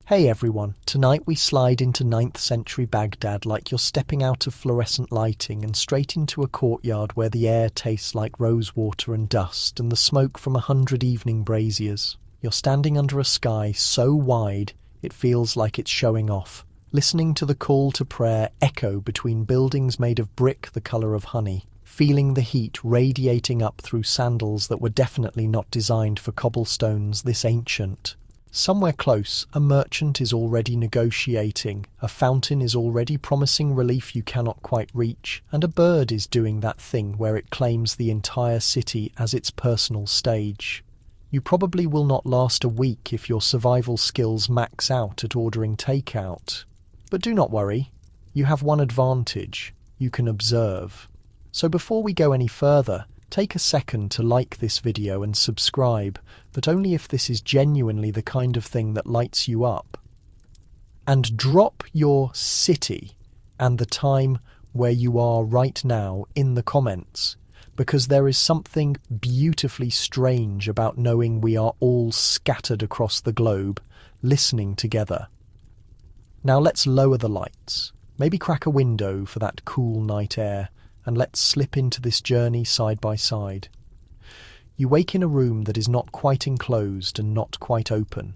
Hey everyone, tonight we slide into 9th century Baghdad like you're stepping out of fluorescent lighting and straight into a courtyard where the air tastes like rose water and dust and the smoke from 100 evening braziers. You're standing under a sky so wide it feels like it's showing off, listening to the call to prayer echo between buildings made of brick the colour of honey, feeling the heat radiating up through sandals that were definitely not designed for cobblestones this ancient. Somewhere close, a merchant is already negotiating, a fountain is already promising relief you cannot quite reach, and a bird is doing that thing where it claims the entire city as its personal stage. You probably will not last a week if your survival skills max out at ordering takeout. But do not worry, you have one advantage: you can observe. So before we go any further, take a second to like this video and subscribe, but only if this is genuinely the kind of thing that lights you up. And drop your city and the time where you are right now in the comments, because there is something beautifully strange about knowing we are all scattered across the globe, listening together. Now let's lower the lights, maybe crack a window for that cool night air, and let's slip into this journey side by side. You wake in a room that is not quite enclosed and not quite open.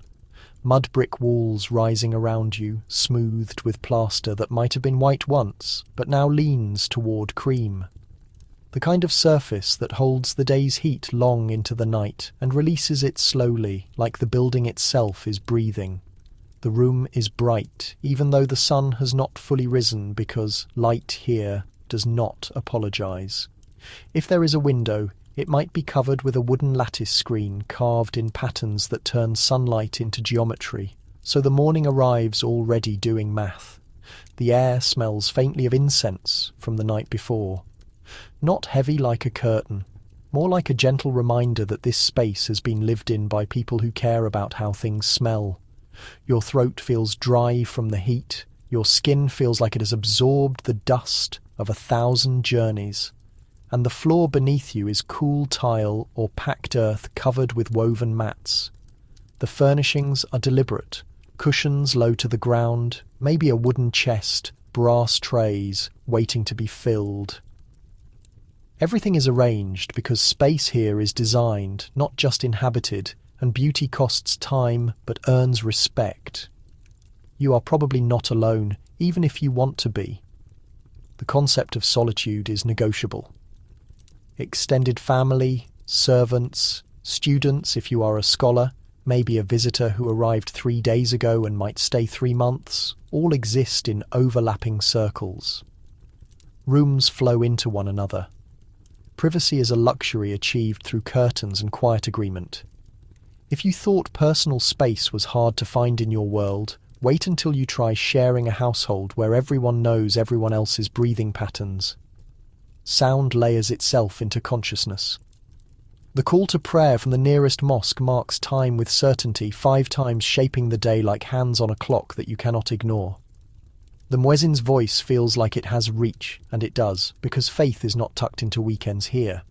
Mud brick walls rising around you, smoothed with plaster that might have been white once, but now leans toward cream. The kind of surface that holds the day's heat long into the night and releases it slowly, like the building itself is breathing. The room is bright, even though the sun has not fully risen, because light here does not apologise. If there is a window, it might be covered with a wooden lattice screen carved in patterns that turn sunlight into geometry, so the morning arrives already doing math. The air smells faintly of incense from the night before. Not heavy like a curtain, more like a gentle reminder that this space has been lived in by people who care about how things smell. Your throat feels dry from the heat, your skin feels like it has absorbed the dust of 1,000 journeys, and the floor beneath you is cool tile or packed earth covered with woven mats. The furnishings are deliberate, cushions low to the ground, maybe a wooden chest, brass trays waiting to be filled. Everything is arranged because space here is designed, not just inhabited, and beauty costs time but earns respect. You are probably not alone, even if you want to be. The concept of solitude is negotiable. Extended family, servants, students if you are a scholar, maybe a visitor who arrived 3 days ago and might stay 3 months, all exist in overlapping circles. Rooms flow into one another. Privacy is a luxury achieved through curtains and quiet agreement. If you thought personal space was hard to find in your world, wait until you try sharing a household where everyone knows everyone else's breathing patterns. Sound layers itself into consciousness. The call to prayer from the nearest mosque marks time with certainty, 5 times shaping the day like hands on a clock that you cannot ignore. The muezzin's voice feels like it has reach, and it does, because faith is not tucked into weekends here.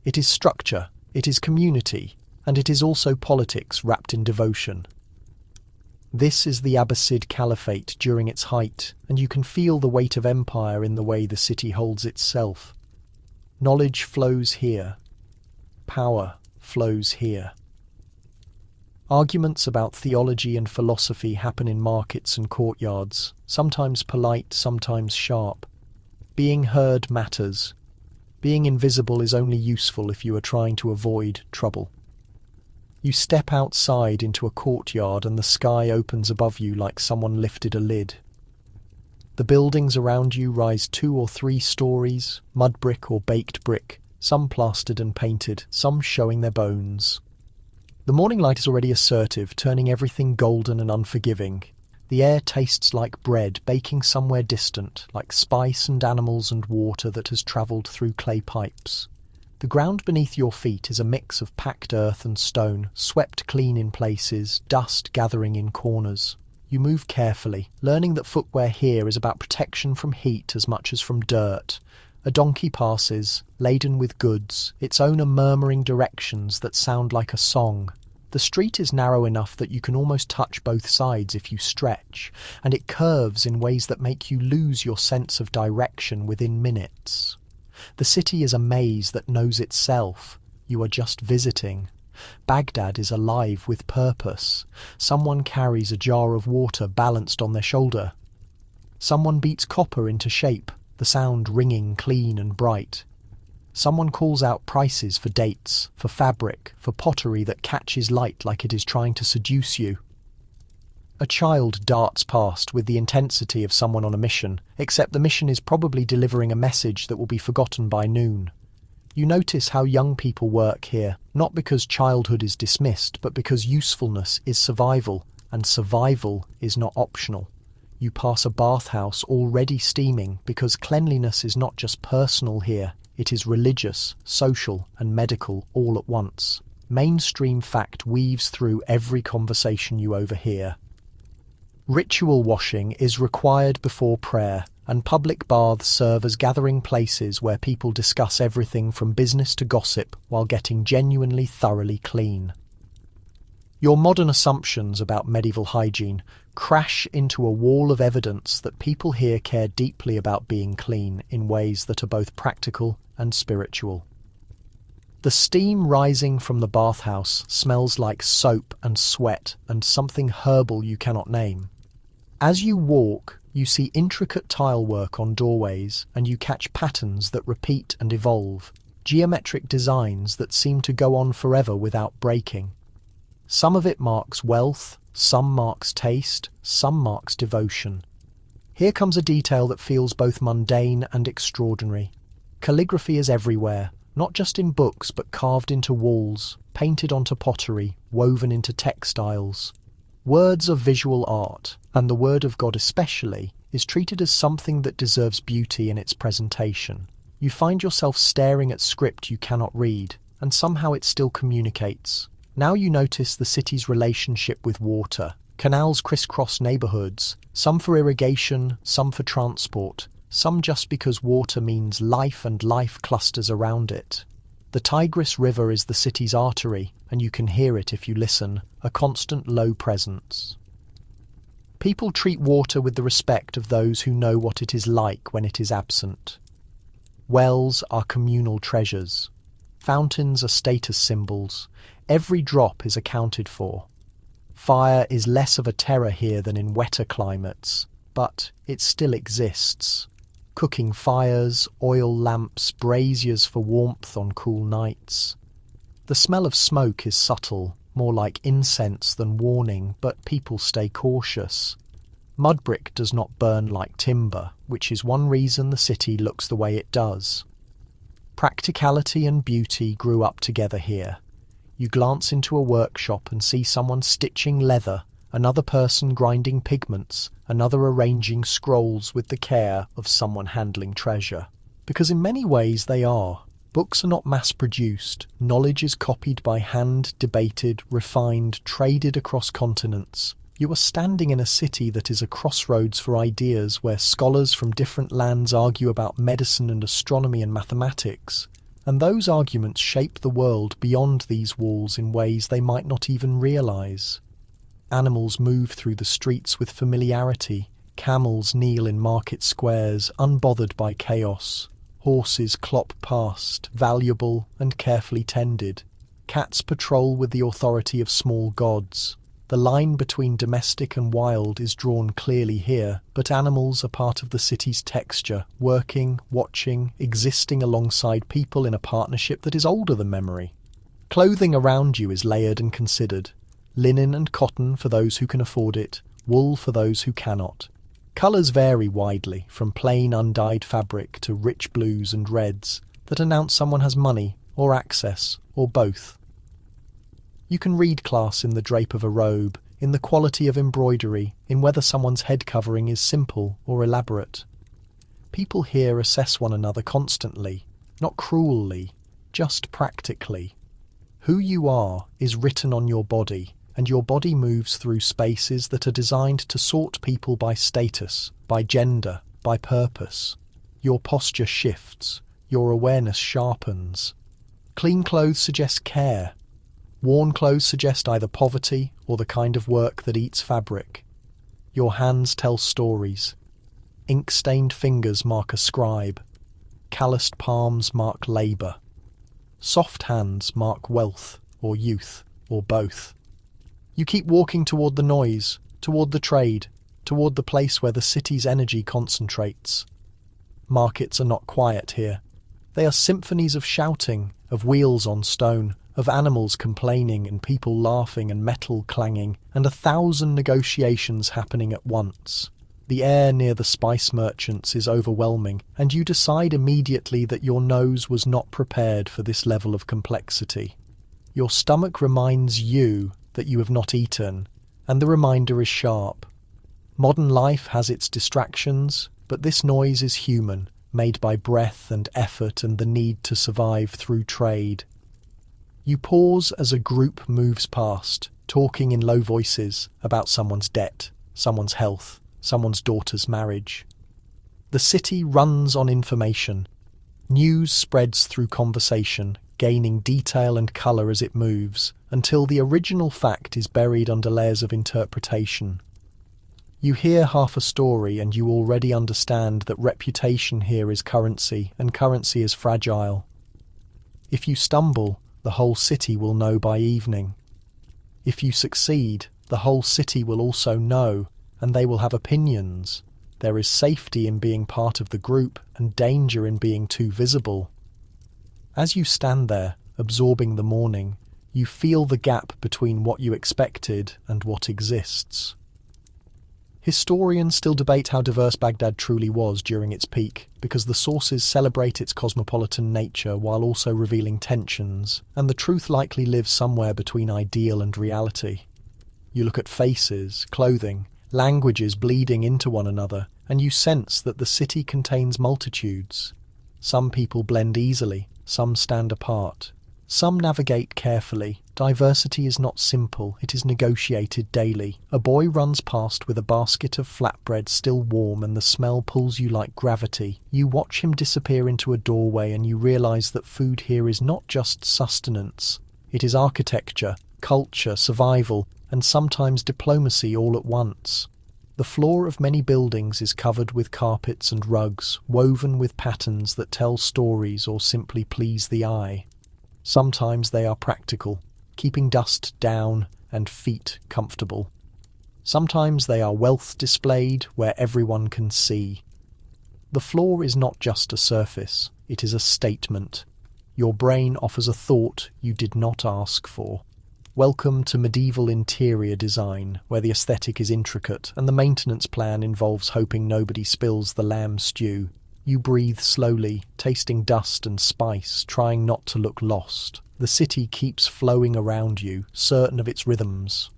It is structure, it is community, and it is also politics wrapped in devotion. This is the Abbasid Caliphate during its height, and you can feel the weight of empire in the way the city holds itself. Knowledge flows here. Power flows here. Arguments about theology and philosophy happen in markets and courtyards, sometimes polite, sometimes sharp. Being heard matters. Being invisible is only useful if you are trying to avoid trouble. You step outside into a courtyard and the sky opens above you like someone lifted a lid. The buildings around you rise 2 or 3 stories, mud brick or baked brick, some plastered and painted, some showing their bones. The morning light is already assertive, turning everything golden and unforgiving. The air tastes like bread baking somewhere distant, like spice and animals and water that has travelled through clay pipes. The ground beneath your feet is a mix of packed earth and stone, swept clean in places, dust gathering in corners. You move carefully, learning that footwear here is about protection from heat as much as from dirt. A donkey passes, laden with goods, its owner murmuring directions that sound like a song. The street is narrow enough that you can almost touch both sides if you stretch, and it curves in ways that make you lose your sense of direction within minutes. The city is a maze that knows itself. You are just visiting. Baghdad is alive with purpose. Someone carries a jar of water balanced on their shoulder. Someone beats copper into shape, the sound ringing clean and bright. Someone calls out prices for dates, for fabric, for pottery that catches light like it is trying to seduce you. A child darts past with the intensity of someone on a mission, except the mission is probably delivering a message that will be forgotten by noon. You notice how young people work here, not because childhood is dismissed, but because usefulness is survival, and survival is not optional. You pass a bathhouse already steaming because cleanliness is not just personal here, it is religious, social, and medical all at once. Mainstream fact weaves through every conversation you overhear. Ritual washing is required before prayer, and public baths serve as gathering places where people discuss everything from business to gossip while getting genuinely thoroughly clean. Your modern assumptions about medieval hygiene crash into a wall of evidence that people here care deeply about being clean in ways that are both practical and spiritual. The steam rising from the bathhouse smells like soap and sweat and something herbal you cannot name. As you walk, you see intricate tile work on doorways, and you catch patterns that repeat and evolve, geometric designs that seem to go on forever without breaking. Some of it marks wealth, some marks taste, some marks devotion. Here comes a detail that feels both mundane and extraordinary. Calligraphy is everywhere, not just in books but carved into walls, painted onto pottery, woven into textiles. Words are visual art, and the Word of God especially is treated as something that deserves beauty in its presentation. You find yourself staring at script you cannot read, and somehow it still communicates. Now you notice the city's relationship with water. Canals crisscross neighbourhoods, some for irrigation, some for transport, some just because water means life and life clusters around it. The Tigris River is the city's artery, and you can hear it if you listen, a constant low presence. People treat water with the respect of those who know what it is like when it is absent. Wells are communal treasures. Fountains are status symbols. Every drop is accounted for. Fire is less of a terror here than in wetter climates, but it still exists. Cooking fires, oil lamps, braziers for warmth on cool nights. The smell of smoke is subtle, more like incense than warning, but people stay cautious. Mud brick does not burn like timber, which is one reason the city looks the way it does. Practicality and beauty grew up together here. You glance into a workshop and see someone stitching leather, another person grinding pigments, another arranging scrolls with the care of someone handling treasure. Because in many ways they are. Books are not mass-produced. Knowledge is copied by hand, debated, refined, traded across continents. You are standing in a city that is a crossroads for ideas where scholars from different lands argue about medicine and astronomy and mathematics. And those arguments shape the world beyond these walls in ways they might not even realise. Animals move through the streets with familiarity. Camels kneel in market squares, unbothered by chaos. Horses clop past, valuable and carefully tended. Cats patrol with the authority of small gods. The line between domestic and wild is drawn clearly here, but animals are part of the city's texture, working, watching, existing alongside people in a partnership that is older than memory. Clothing around you is layered and considered. Linen and cotton for those who can afford it, wool for those who cannot. Colours vary widely, from plain undyed fabric to rich blues and reds that announce someone has money or access or both. You can read class in the drape of a robe, in the quality of embroidery, in whether someone's head covering is simple or elaborate. People here assess one another constantly, not cruelly, just practically. Who you are is written on your body, and your body moves through spaces that are designed to sort people by status, by gender, by purpose. Your posture shifts, your awareness sharpens. Clean clothes suggest care. Worn clothes suggest either poverty or the kind of work that eats fabric. Your hands tell stories. Ink-stained fingers mark a scribe. Calloused palms mark labour. Soft hands mark wealth or youth or both. You keep walking toward the noise, toward the trade, toward the place where the city's energy concentrates. Markets are not quiet here. They are symphonies of shouting, of wheels on stone, of animals complaining and people laughing and metal clanging, and 1,000 negotiations happening at once. The air near the spice merchants is overwhelming, and you decide immediately that your nose was not prepared for this level of complexity. Your stomach reminds you that you have not eaten, and the reminder is sharp. Modern life has its distractions, but this noise is human, made by breath and effort and the need to survive through trade. You pause as a group moves past, talking in low voices about someone's debt, someone's health, someone's daughter's marriage. The city runs on information. News spreads through conversation, gaining detail and colour as it moves, until the original fact is buried under layers of interpretation. You hear half a story and you already understand that reputation here is currency, and currency is fragile. If you stumble, the whole city will know by evening. If you succeed, the whole city will also know, and they will have opinions. There is safety in being part of the group and danger in being too visible. As you stand there, absorbing the morning, you feel the gap between what you expected and what exists. Historians still debate how diverse Baghdad truly was during its peak, because the sources celebrate its cosmopolitan nature while also revealing tensions, and the truth likely lives somewhere between ideal and reality. You look at faces, clothing, languages bleeding into one another, and you sense that the city contains multitudes. Some people blend easily, some stand apart. Some navigate carefully. Diversity is not simple, it is negotiated daily. A boy runs past with a basket of flatbread still warm and the smell pulls you like gravity. You watch him disappear into a doorway and you realise that food here is not just sustenance. It is architecture, culture, survival, and sometimes diplomacy all at once. The floor of many buildings is covered with carpets and rugs, woven with patterns that tell stories or simply please the eye. Sometimes they are practical, keeping dust down and feet comfortable. Sometimes they are wealth displayed where everyone can see. The floor is not just a surface, it is a statement. Your brain offers a thought you did not ask for. Welcome to medieval interior design, where the aesthetic is intricate and the maintenance plan involves hoping nobody spills the lamb stew. You breathe slowly, tasting dust and spice, trying not to look lost. The city keeps flowing around you, certain of its rhythms.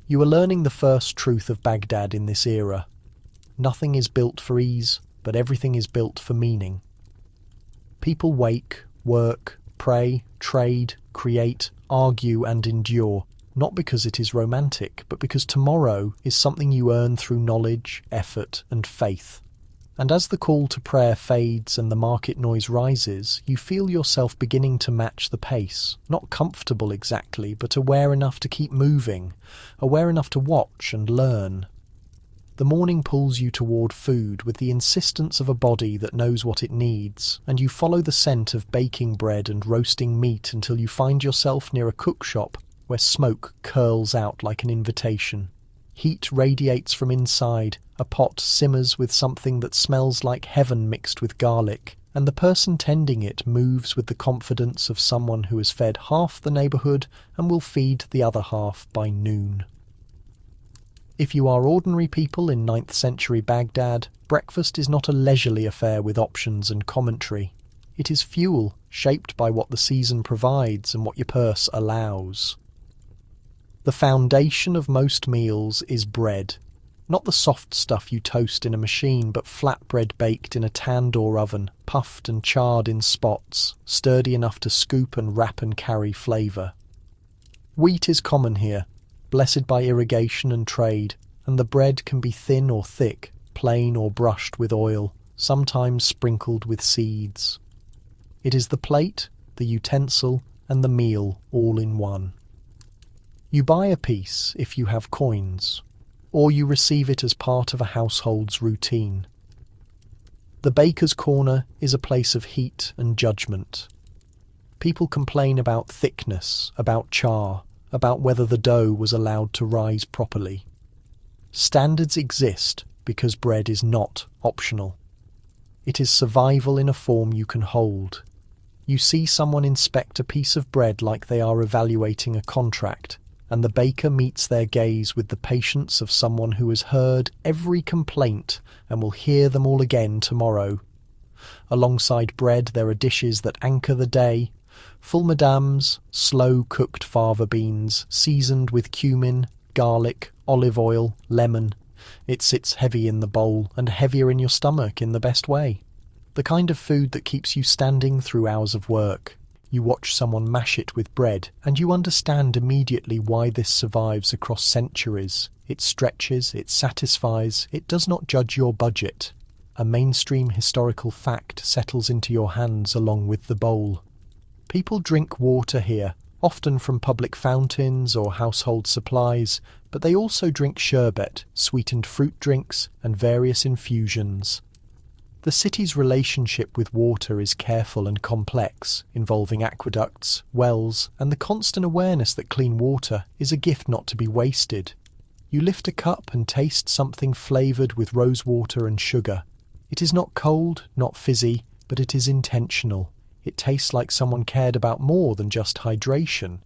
You are learning the first truth of Baghdad in this era. Nothing is built for ease, but everything is built for meaning. People wake, work, pray, trade, create, argue and endure, not because it is romantic, but because tomorrow is something you earn through knowledge, effort and faith. And as the call to prayer fades and the market noise rises, you feel yourself beginning to match the pace, not comfortable exactly, but aware enough to keep moving, aware enough to watch and learn. The morning pulls you toward food with the insistence of a body that knows what it needs, and you follow the scent of baking bread and roasting meat until you find yourself near a cookshop where smoke curls out like an invitation. Heat radiates from inside, a pot simmers with something that smells like heaven mixed with garlic, and the person tending it moves with the confidence of someone who has fed half the neighbourhood and will feed the other half by noon. If you are ordinary people in 9th century Baghdad, breakfast is not a leisurely affair with options and commentary. It is fuel, shaped by what the season provides and what your purse allows. The foundation of most meals is bread. Not the soft stuff you toast in a machine, but flatbread baked in a tandoor oven, puffed and charred in spots, sturdy enough to scoop and wrap and carry flavour. Wheat is common here, blessed by irrigation and trade, and the bread can be thin or thick, plain or brushed with oil, sometimes sprinkled with seeds. It is the plate, the utensil, and the meal all in one. You buy a piece if you have coins, or you receive it as part of a household's routine. The baker's corner is a place of heat and judgment. People complain about thickness, about char, about whether the dough was allowed to rise properly. Standards exist because bread is not optional. It is survival in a form you can hold. You see someone inspect a piece of bread like they are evaluating a contract, and the baker meets their gaze with the patience of someone who has heard every complaint and will hear them all again tomorrow. Alongside bread there are dishes that anchor the day: full madams, slow-cooked fava beans, seasoned with cumin, garlic, olive oil, lemon. It sits heavy in the bowl, and heavier in your stomach in the best way. The kind of food that keeps you standing through hours of work. You watch someone mash it with bread, and you understand immediately why this survives across centuries. It stretches, it satisfies, it does not judge your budget. A mainstream historical fact settles into your hands along with the bowl. People drink water here, often from public fountains or household supplies, but they also drink sherbet, sweetened fruit drinks, and various infusions. The city's relationship with water is careful and complex, involving aqueducts, wells, and the constant awareness that clean water is a gift not to be wasted. You lift a cup and taste something flavoured with rose water and sugar. It is not cold, not fizzy, but it is intentional. It tastes like someone cared about more than just hydration.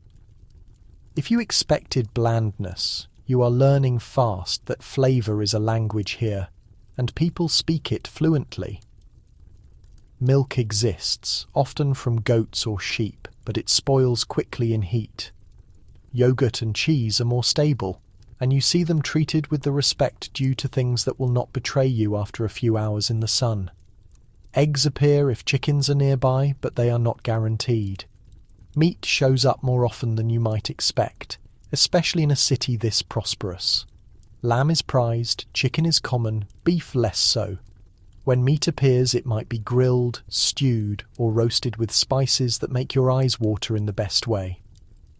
If you expected blandness, you are learning fast that flavour is a language here, and people speak it fluently. Milk exists, often from goats or sheep, but it spoils quickly in heat. Yogurt and cheese are more stable, and you see them treated with the respect due to things that will not betray you after a few hours in the sun. Eggs appear if chickens are nearby, but they are not guaranteed. Meat shows up more often than you might expect, especially in a city this prosperous. Lamb is prized, chicken is common, beef less so. When meat appears, it might be grilled, stewed, or roasted with spices that make your eyes water in the best way.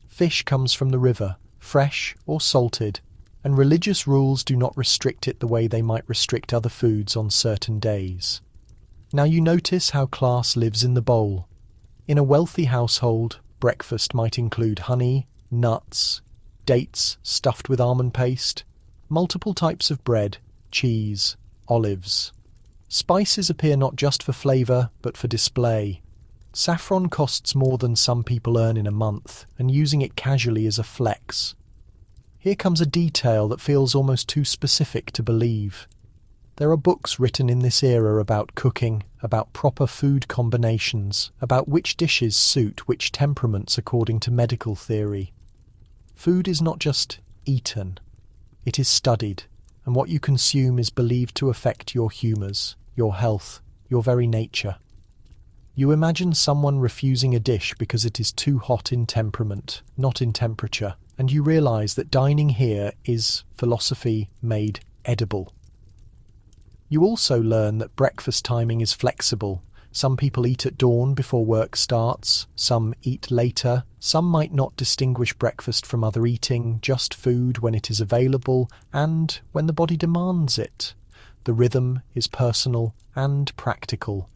Fish comes from the river, fresh or salted, and religious rules do not restrict it the way they might restrict other foods on certain days. Now you notice how class lives in the bowl. In a wealthy household, breakfast might include honey, nuts, dates stuffed with almond paste, multiple types of bread, cheese, olives. Spices appear not just for flavour, but for display. Saffron costs more than some people earn in a month, and using it casually is a flex. Here comes a detail that feels almost too specific to believe. There are books written in this era about cooking, about proper food combinations, about which dishes suit which temperaments according to medical theory. Food is not just eaten. It is studied, and what you consume is believed to affect your humours, your health, your very nature. You imagine someone refusing a dish because it is too hot in temperament, not in temperature, and you realise that dining here is philosophy made edible. You also learn that breakfast timing is flexible. Some people eat at dawn before work starts, some eat later, some might not distinguish breakfast from other eating, just food when it is available and when the body demands it. The rhythm is personal and practical.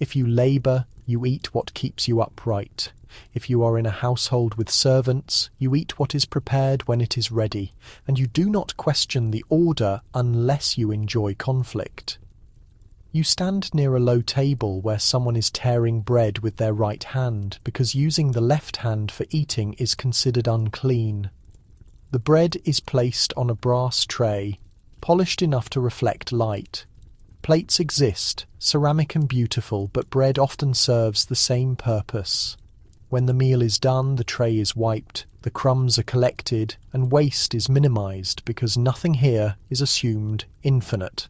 If you labour, you eat what keeps you upright. If you are in a household with servants, you eat what is prepared when it is ready, and you do not question the order unless you enjoy conflict. You stand near a low table where someone is tearing bread with their right hand because using the left hand for eating is considered unclean. The bread is placed on a brass tray, polished enough to reflect light. Plates exist, ceramic and beautiful, but bread often serves the same purpose. When the meal is done, the tray is wiped, the crumbs are collected, and waste is minimized because nothing here is assumed infinite.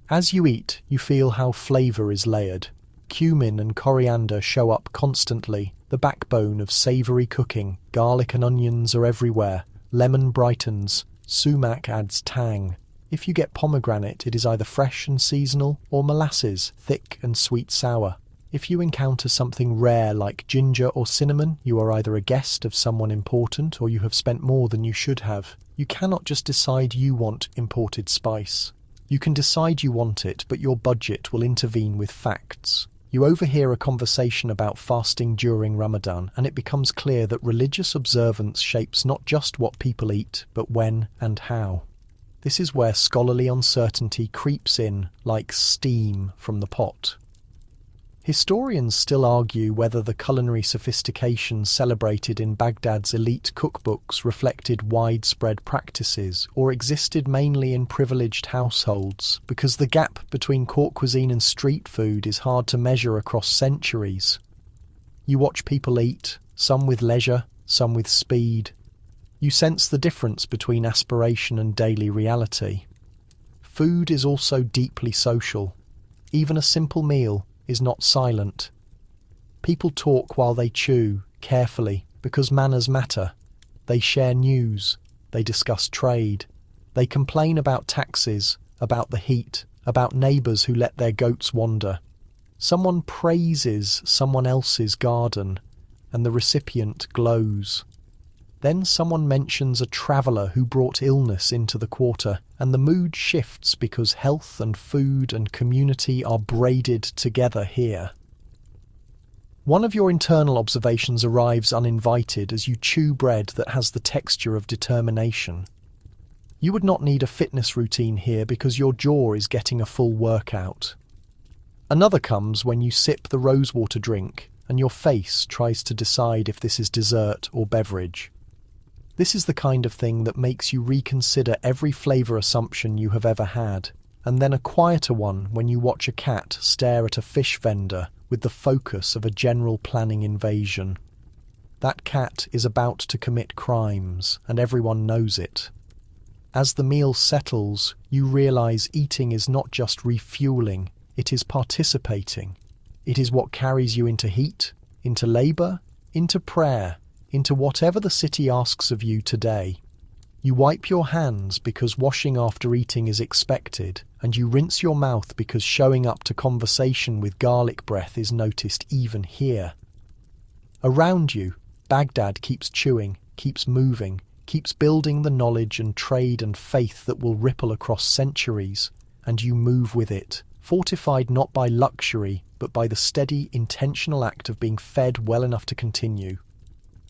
As you eat, you feel how flavour is layered. Cumin and coriander show up constantly, the backbone of savoury cooking. Garlic and onions are everywhere. Lemon brightens. Sumac adds tang. If you get pomegranate, it is either fresh and seasonal, or molasses, thick and sweet sour. If you encounter something rare like ginger or cinnamon, you are either a guest of someone important or you have spent more than you should have. You cannot just decide you want imported spice. You can decide you want it, but your budget will intervene with facts. You overhear a conversation about fasting during Ramadan, and it becomes clear that religious observance shapes not just what people eat, but when and how. This is where scholarly uncertainty creeps in like steam from the pot. Historians still argue whether the culinary sophistication celebrated in Baghdad's elite cookbooks reflected widespread practices or existed mainly in privileged households, because the gap between court cuisine and street food is hard to measure across centuries. You watch people eat, some with leisure, some with speed. You sense the difference between aspiration and daily reality. Food is also deeply social. Even a simple meal is not silent. People talk while they chew, carefully, because manners matter. They share news, they discuss trade, they complain about taxes, about the heat, about neighbours who let their goats wander. Someone praises someone else's garden, and the recipient glows. Then someone mentions a traveller who brought illness into the quarter, and the mood shifts because health and food and community are braided together here. One of your internal observations arrives uninvited as you chew bread that has the texture of determination. You would not need a fitness routine here because your jaw is getting a full workout. Another comes when you sip the rosewater drink and your face tries to decide if this is dessert or beverage. This is the kind of thing that makes you reconsider every flavour assumption you have ever had, and then a quieter one when you watch a cat stare at a fish vendor with the focus of a general planning invasion. That cat is about to commit crimes, and everyone knows it. As the meal settles, you realise eating is not just refuelling, it is participating. It is what carries you into heat, into labour, into prayer, into whatever the city asks of you today. You wipe your hands because washing after eating is expected, and you rinse your mouth because showing up to conversation with garlic breath is noticed even here. Around you, Baghdad keeps chewing, keeps moving, keeps building the knowledge and trade and faith that will ripple across centuries, and you move with it, fortified not by luxury, but by the steady, intentional act of being fed well enough to continue.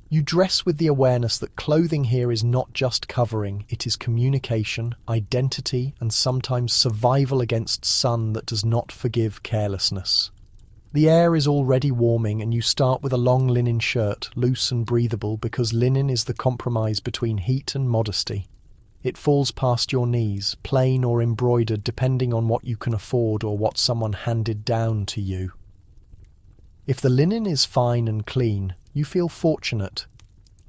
You dress with the awareness that clothing here is not just covering, it is communication, identity, and sometimes survival against sun that does not forgive carelessness. The air is already warming and you start with a long linen shirt, loose and breathable, because linen is the compromise between heat and modesty. It falls past your knees, plain or embroidered depending on what you can afford or what someone handed down to you. If the linen is fine and clean, you feel fortunate.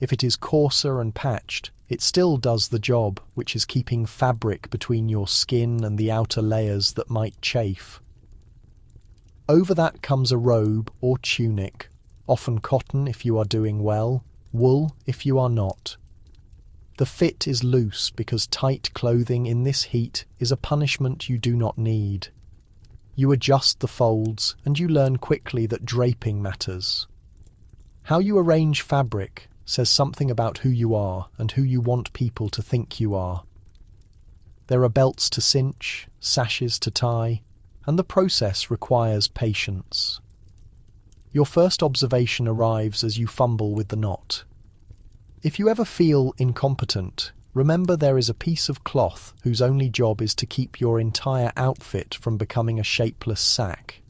If it is coarser and patched, it still does the job, which is keeping fabric between your skin and the outer layers that might chafe. Over that comes a robe or tunic, often cotton if you are doing well, wool if you are not. The fit is loose because tight clothing in this heat is a punishment you do not need. You adjust the folds and you learn quickly that draping matters. How you arrange fabric says something about who you are and who you want people to think you are. There are belts to cinch, sashes to tie, and the process requires patience. Your first observation arrives as you fumble with the knot. If you ever feel incompetent, remember there is a piece of cloth whose only job is to keep your entire outfit from becoming a shapeless sack.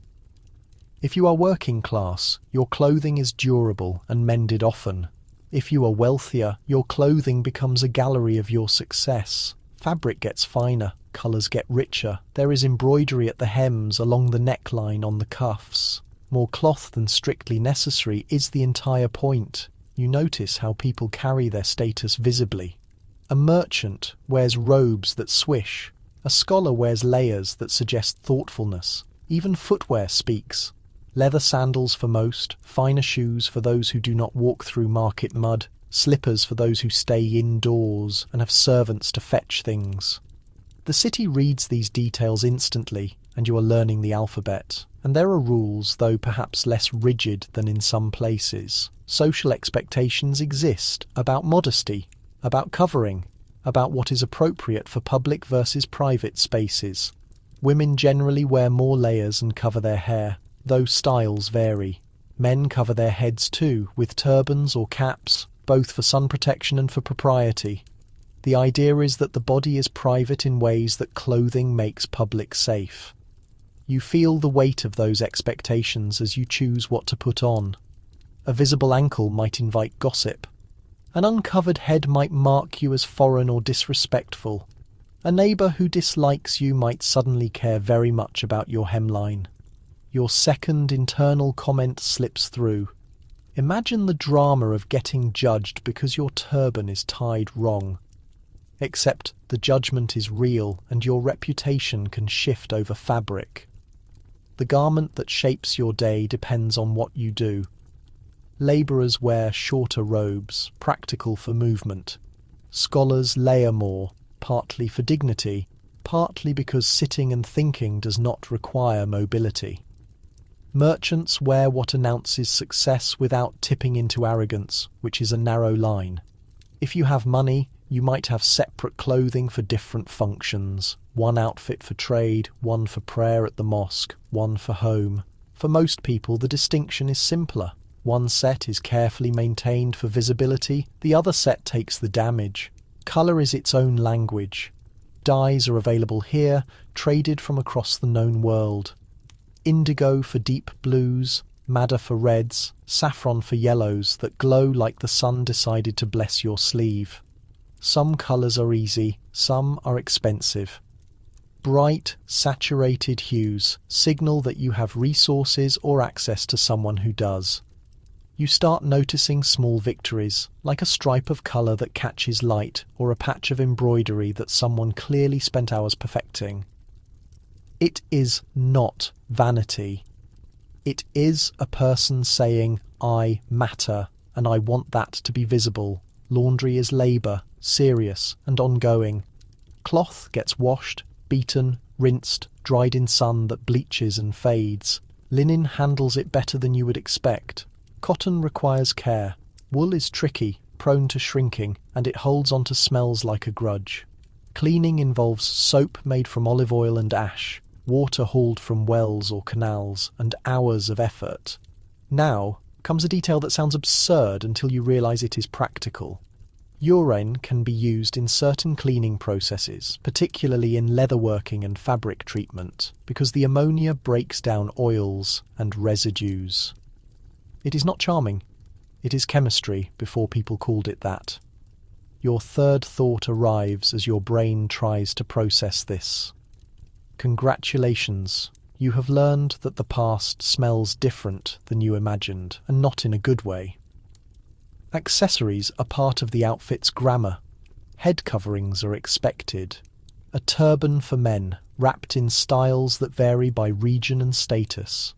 If you are working class, your clothing is durable and mended often. If you are wealthier, your clothing becomes a gallery of your success. Fabric gets finer, colours get richer. There is embroidery at the hems, along the neckline, on the cuffs. More cloth than strictly necessary is the entire point. You notice how people carry their status visibly. A merchant wears robes that swish. A scholar wears layers that suggest thoughtfulness. Even footwear speaks. Leather sandals for most, finer shoes for those who do not walk through market mud, slippers for those who stay indoors and have servants to fetch things. The city reads these details instantly, and you are learning the alphabet. And there are rules, though perhaps less rigid than in some places. Social expectations exist about modesty, about covering, about what is appropriate for public versus private spaces. Women generally wear more layers and cover their hair, though styles vary. Men cover their heads too, with turbans or caps, both for sun protection and for propriety. The idea is that the body is private in ways that clothing makes public safe. You feel the weight of those expectations as you choose what to put on. A visible ankle might invite gossip. An uncovered head might mark you as foreign or disrespectful. A neighbour who dislikes you might suddenly care very much about your hemline. Your second internal comment slips through. Imagine the drama of getting judged because your turban is tied wrong. Except the judgment is real and your reputation can shift over fabric. The garment that shapes your day depends on what you do. Labourers wear shorter robes, practical for movement. Scholars layer more, partly for dignity, partly because sitting and thinking does not require mobility. Merchants wear what announces success without tipping into arrogance, which is a narrow line. If you have money, you might have separate clothing for different functions. One outfit for trade, one for prayer at the mosque, one for home. For most people, the distinction is simpler. One set is carefully maintained for visibility, the other set takes the damage. Colour is its own language. Dyes are available here, traded from across the known world. Indigo for deep blues, madder for reds, saffron for yellows that glow like the sun decided to bless your sleeve. Some colours are easy, some are expensive. Bright, saturated hues signal that you have resources or access to someone who does. You start noticing small victories, like a stripe of colour that catches light or a patch of embroidery that someone clearly spent hours perfecting. It is not vanity. It is a person saying, I matter, and I want that to be visible. Laundry is labour, serious and ongoing. Cloth gets washed, beaten, rinsed, dried in sun that bleaches and fades. Linen handles it better than you would expect. Cotton requires care. Wool is tricky, prone to shrinking, and it holds on to smells like a grudge. Cleaning involves soap made from olive oil and ash, water hauled from wells or canals, and hours of effort. Now comes a detail that sounds absurd until you realise it is practical. Urine can be used in certain cleaning processes, particularly in leatherworking and fabric treatment, because the ammonia breaks down oils and residues. It is not charming. It is chemistry before people called it that. Your third thought arrives as your brain tries to process this. Congratulations, you have learned that the past smells different than you imagined, and not in a good way. Accessories are part of the outfit's grammar. Head coverings are expected. A turban for men, wrapped in styles that vary by region and status.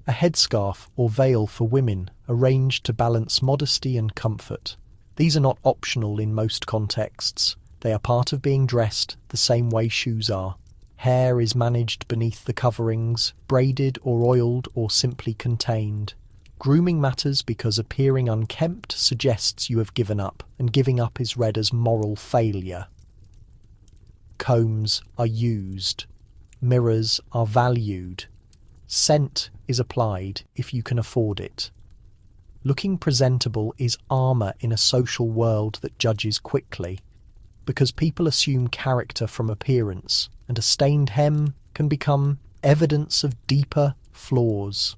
A headscarf or veil for women, arranged to balance modesty and comfort. These are not optional in most contexts. They are part of being dressed the same way shoes are. Hair is managed beneath the coverings, braided or oiled or simply contained. Grooming matters because appearing unkempt suggests you have given up, and giving up is read as moral failure. Combs are used. Mirrors are valued. Scent is applied if you can afford it. Looking presentable is armour in a social world that judges quickly, because people assume character from appearance, and a stained hem can become evidence of deeper flaws.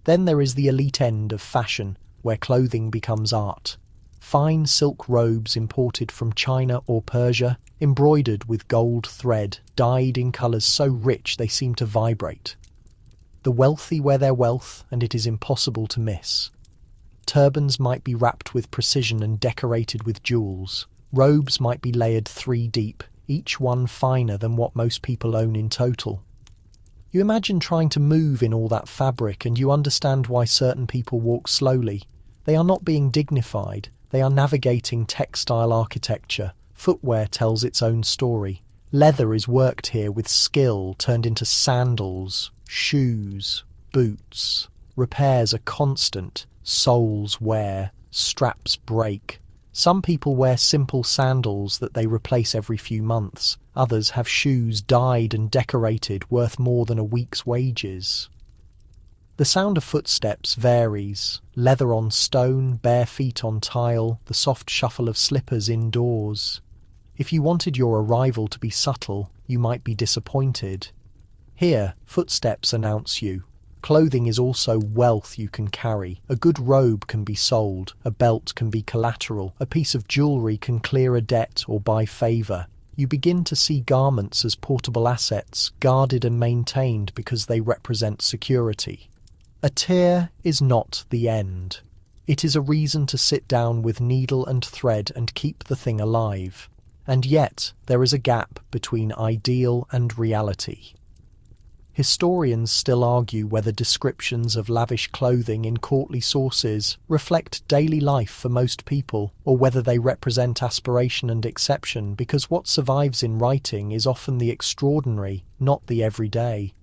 Then there is the elite end of fashion, where clothing becomes art. Fine silk robes imported from China or Persia, embroidered with gold thread, dyed in colours so rich they seem to vibrate. The wealthy wear their wealth, and it is impossible to miss. Turbans might be wrapped with precision and decorated with jewels. Robes might be layered 3 deep, each one finer than what most people own in total. You imagine trying to move in all that fabric, and you understand why certain people walk slowly. They are not being dignified, they are navigating textile architecture. Footwear tells its own story. Leather is worked here with skill turned into sandals, shoes, boots. Repairs are constant, soles wear, straps break. Some people wear simple sandals that they replace every few months. Others have shoes dyed and decorated worth more than a week's wages. The sound of footsteps varies. Leather on stone, bare feet on tile, the soft shuffle of slippers indoors. If you wanted your arrival to be subtle, you might be disappointed. Here, footsteps announce you. Clothing is also wealth you can carry. A good robe can be sold, a belt can be collateral, a piece of jewellery can clear a debt or buy favour. You begin to see garments as portable assets, guarded and maintained because they represent security. A tear is not the end. It is a reason to sit down with needle and thread and keep the thing alive. And yet, there is a gap between ideal and reality. Historians still argue whether descriptions of lavish clothing in courtly sources reflect daily life for most people, or whether they represent aspiration and exception, because what survives in writing is often the extraordinary, not the everyday.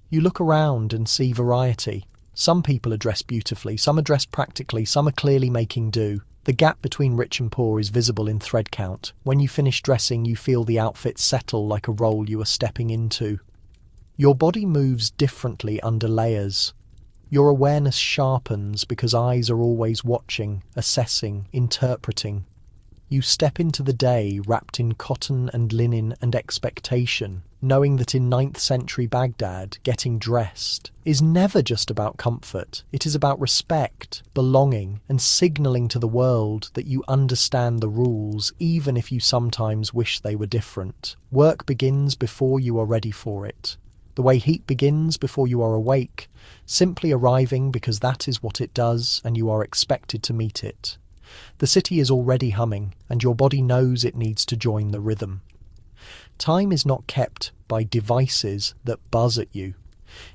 You look around and see variety. Some people are dressed beautifully, some are dressed practically, some are clearly making do. The gap between rich and poor is visible in thread count. When you finish dressing, you feel the outfit settle like a role you are stepping into. Your body moves differently under layers. Your awareness sharpens because eyes are always watching, assessing, interpreting. You step into the day wrapped in cotton and linen and expectation, knowing that in 9th century Baghdad, getting dressed is never just about comfort. It is about respect, belonging, and signalling to the world that you understand the rules, even if you sometimes wish they were different. Work begins before you are ready for it. The way heat begins before you are awake, simply arriving because that is what it does and you are expected to meet it. The city is already humming, and your body knows it needs to join the rhythm. Time is not kept by devices that buzz at you.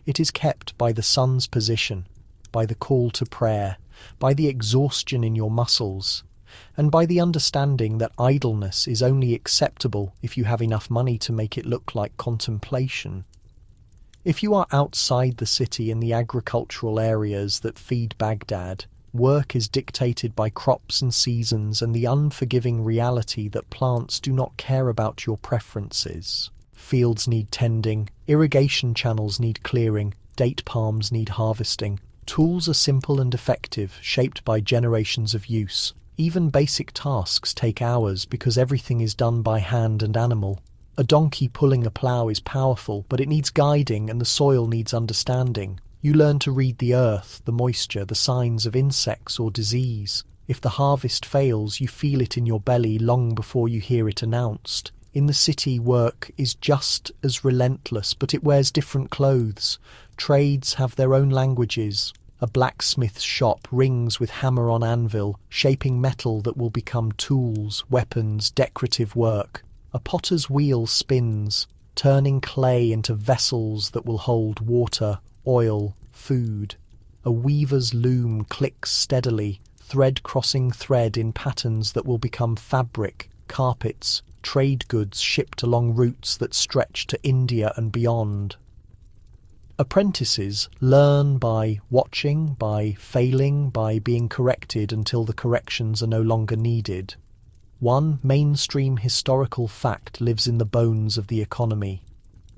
It is kept by the sun's position, by the call to prayer, by the exhaustion in your muscles, and by the understanding that idleness is only acceptable if you have enough money to make it look like contemplation. If you are outside the city in the agricultural areas that feed Baghdad, work is dictated by crops and seasons and the unforgiving reality that plants do not care about your preferences. Fields need tending, irrigation channels need clearing, date palms need harvesting. Tools are simple and effective, shaped by generations of use. Even basic tasks take hours because everything is done by hand and animal. A donkey pulling a plough is powerful, but it needs guiding and the soil needs understanding. You learn to read the earth, the moisture, the signs of insects or disease. If the harvest fails, you feel it in your belly long before you hear it announced. In the city, work is just as relentless, but it wears different clothes. Trades have their own languages. A blacksmith's shop rings with hammer on anvil, shaping metal that will become tools, weapons, decorative work. A potter's wheel spins, turning clay into vessels that will hold water, oil, food. A weaver's loom clicks steadily, thread crossing thread in patterns that will become fabric, carpets, trade goods shipped along routes that stretch to India and beyond. Apprentices learn by watching, by failing, by being corrected until the corrections are no longer needed. One mainstream historical fact lives in the bones of the economy.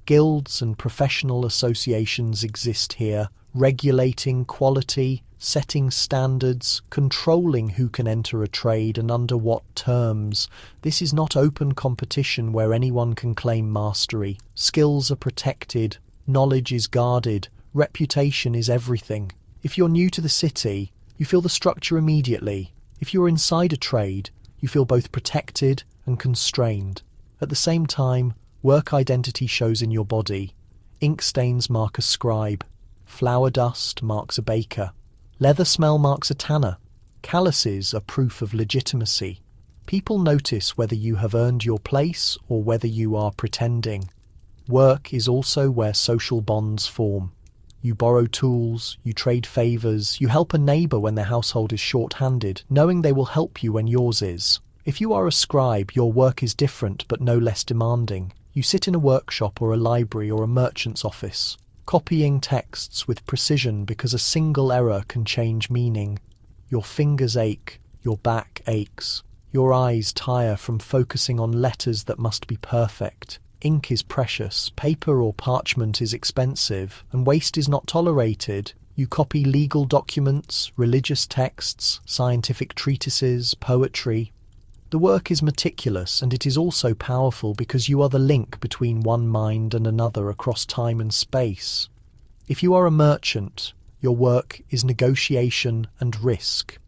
Guilds and professional associations exist here, regulating quality, setting standards, controlling who can enter a trade and under what terms. This is not open competition where anyone can claim mastery. Skills are protected, knowledge is guarded, reputation is everything. If you're new to the city, you feel the structure immediately. If you're inside a trade, you feel both protected and constrained. At the same time, work identity shows in your body. Ink stains mark a scribe. Flour dust marks a baker. Leather smell marks a tanner. Calluses are proof of legitimacy. People notice whether you have earned your place or whether you are pretending. Work is also where social bonds form. You borrow tools, you trade favours, you help a neighbour when their household is short-handed, knowing they will help you when yours is. If you are a scribe, your work is different but no less demanding. You sit in a workshop or a library or a merchant's office, copying texts with precision because a single error can change meaning. Your fingers ache, your back aches, your eyes tire from focusing on letters that must be perfect. Ink is precious, paper or parchment is expensive, and waste is not tolerated. You copy legal documents, religious texts, scientific treatises, poetry. The work is meticulous, and it is also powerful because you are the link between one mind and another across time and space. If you are a merchant, your work is negotiation and risk.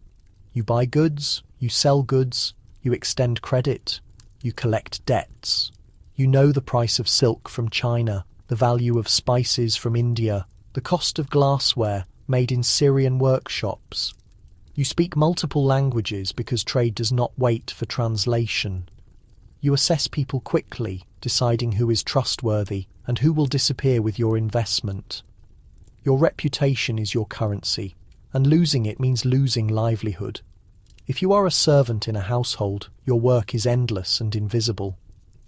You buy goods, you sell goods, you extend credit, you collect debts. You know the price of silk from China, the value of spices from India, the cost of glassware made in Syrian workshops. You speak multiple languages because trade does not wait for translation. You assess people quickly, deciding who is trustworthy and who will disappear with your investment. Your reputation is your currency, and losing it means losing livelihood. If you are a servant in a household, your work is endless and invisible.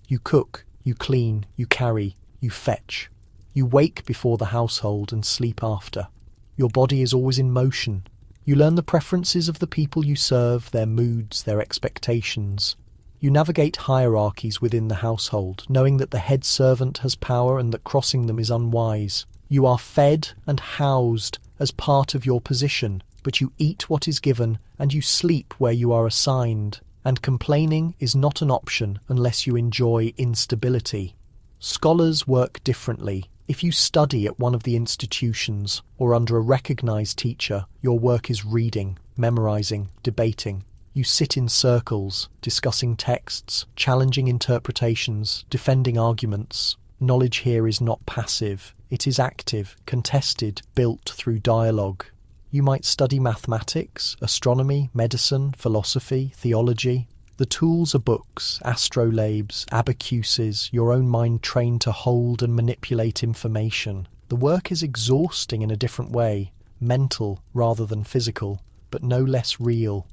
You cook, you clean, you carry, you fetch. You wake before the household and sleep after. Your body is always in motion. You learn the preferences of the people you serve, their moods, their expectations. You navigate hierarchies within the household, knowing that the head servant has power and that crossing them is unwise. You are fed and housed as part of your position, but you eat what is given and you sleep where you are assigned. And complaining is not an option unless you enjoy instability. Scholars work differently. If you study at one of the institutions or under a recognized teacher, your work is reading, memorizing, debating. You sit in circles, discussing texts, challenging interpretations, defending arguments. Knowledge here is not passive. It is active, contested, built through dialogue. You might study mathematics, astronomy, medicine, philosophy, theology. The tools are books, astrolabes, abacuses, your own mind trained to hold and manipulate information. The work is exhausting in a different way, mental rather than physical, but no less real.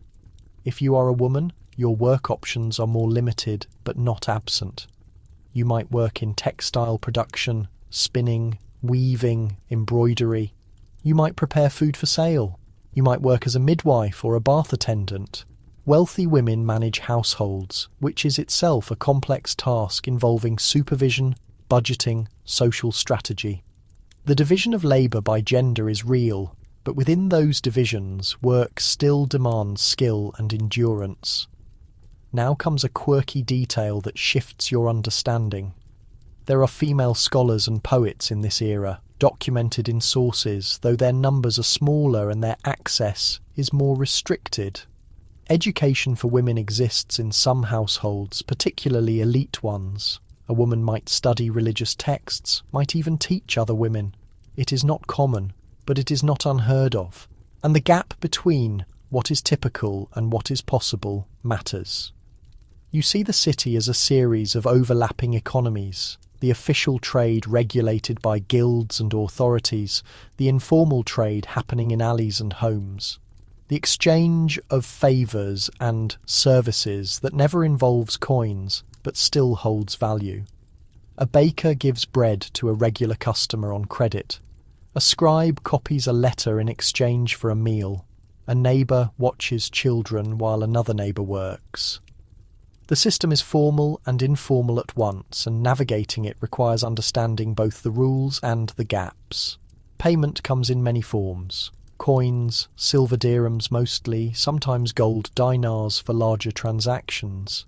If you are a woman, your work options are more limited, but not absent. You might work in textile production, spinning, weaving, embroidery. You might prepare food for sale. You might work as a midwife or a bath attendant. Wealthy women manage households, which is itself a complex task involving supervision, budgeting, social strategy. The division of labour by gender is real, but within those divisions, work still demands skill and endurance. Now comes a quirky detail that shifts your understanding. There are female scholars and poets in this era, documented in sources, though their numbers are smaller and their access is more restricted. Education for women exists in some households, particularly elite ones. A woman might study religious texts, might even teach other women. It is not common, but it is not unheard of. And the gap between what is typical and what is possible matters. You see the city as a series of overlapping economies. The official trade regulated by guilds and authorities, the informal trade happening in alleys and homes. The exchange of favours and services that never involves coins, but still holds value. A baker gives bread to a regular customer on credit. A scribe copies a letter in exchange for a meal. A neighbour watches children while another neighbour works. The system is formal and informal at once, and navigating it requires understanding both the rules and the gaps. Payment comes in many forms. Coins, silver dirhams mostly, sometimes gold dinars for larger transactions.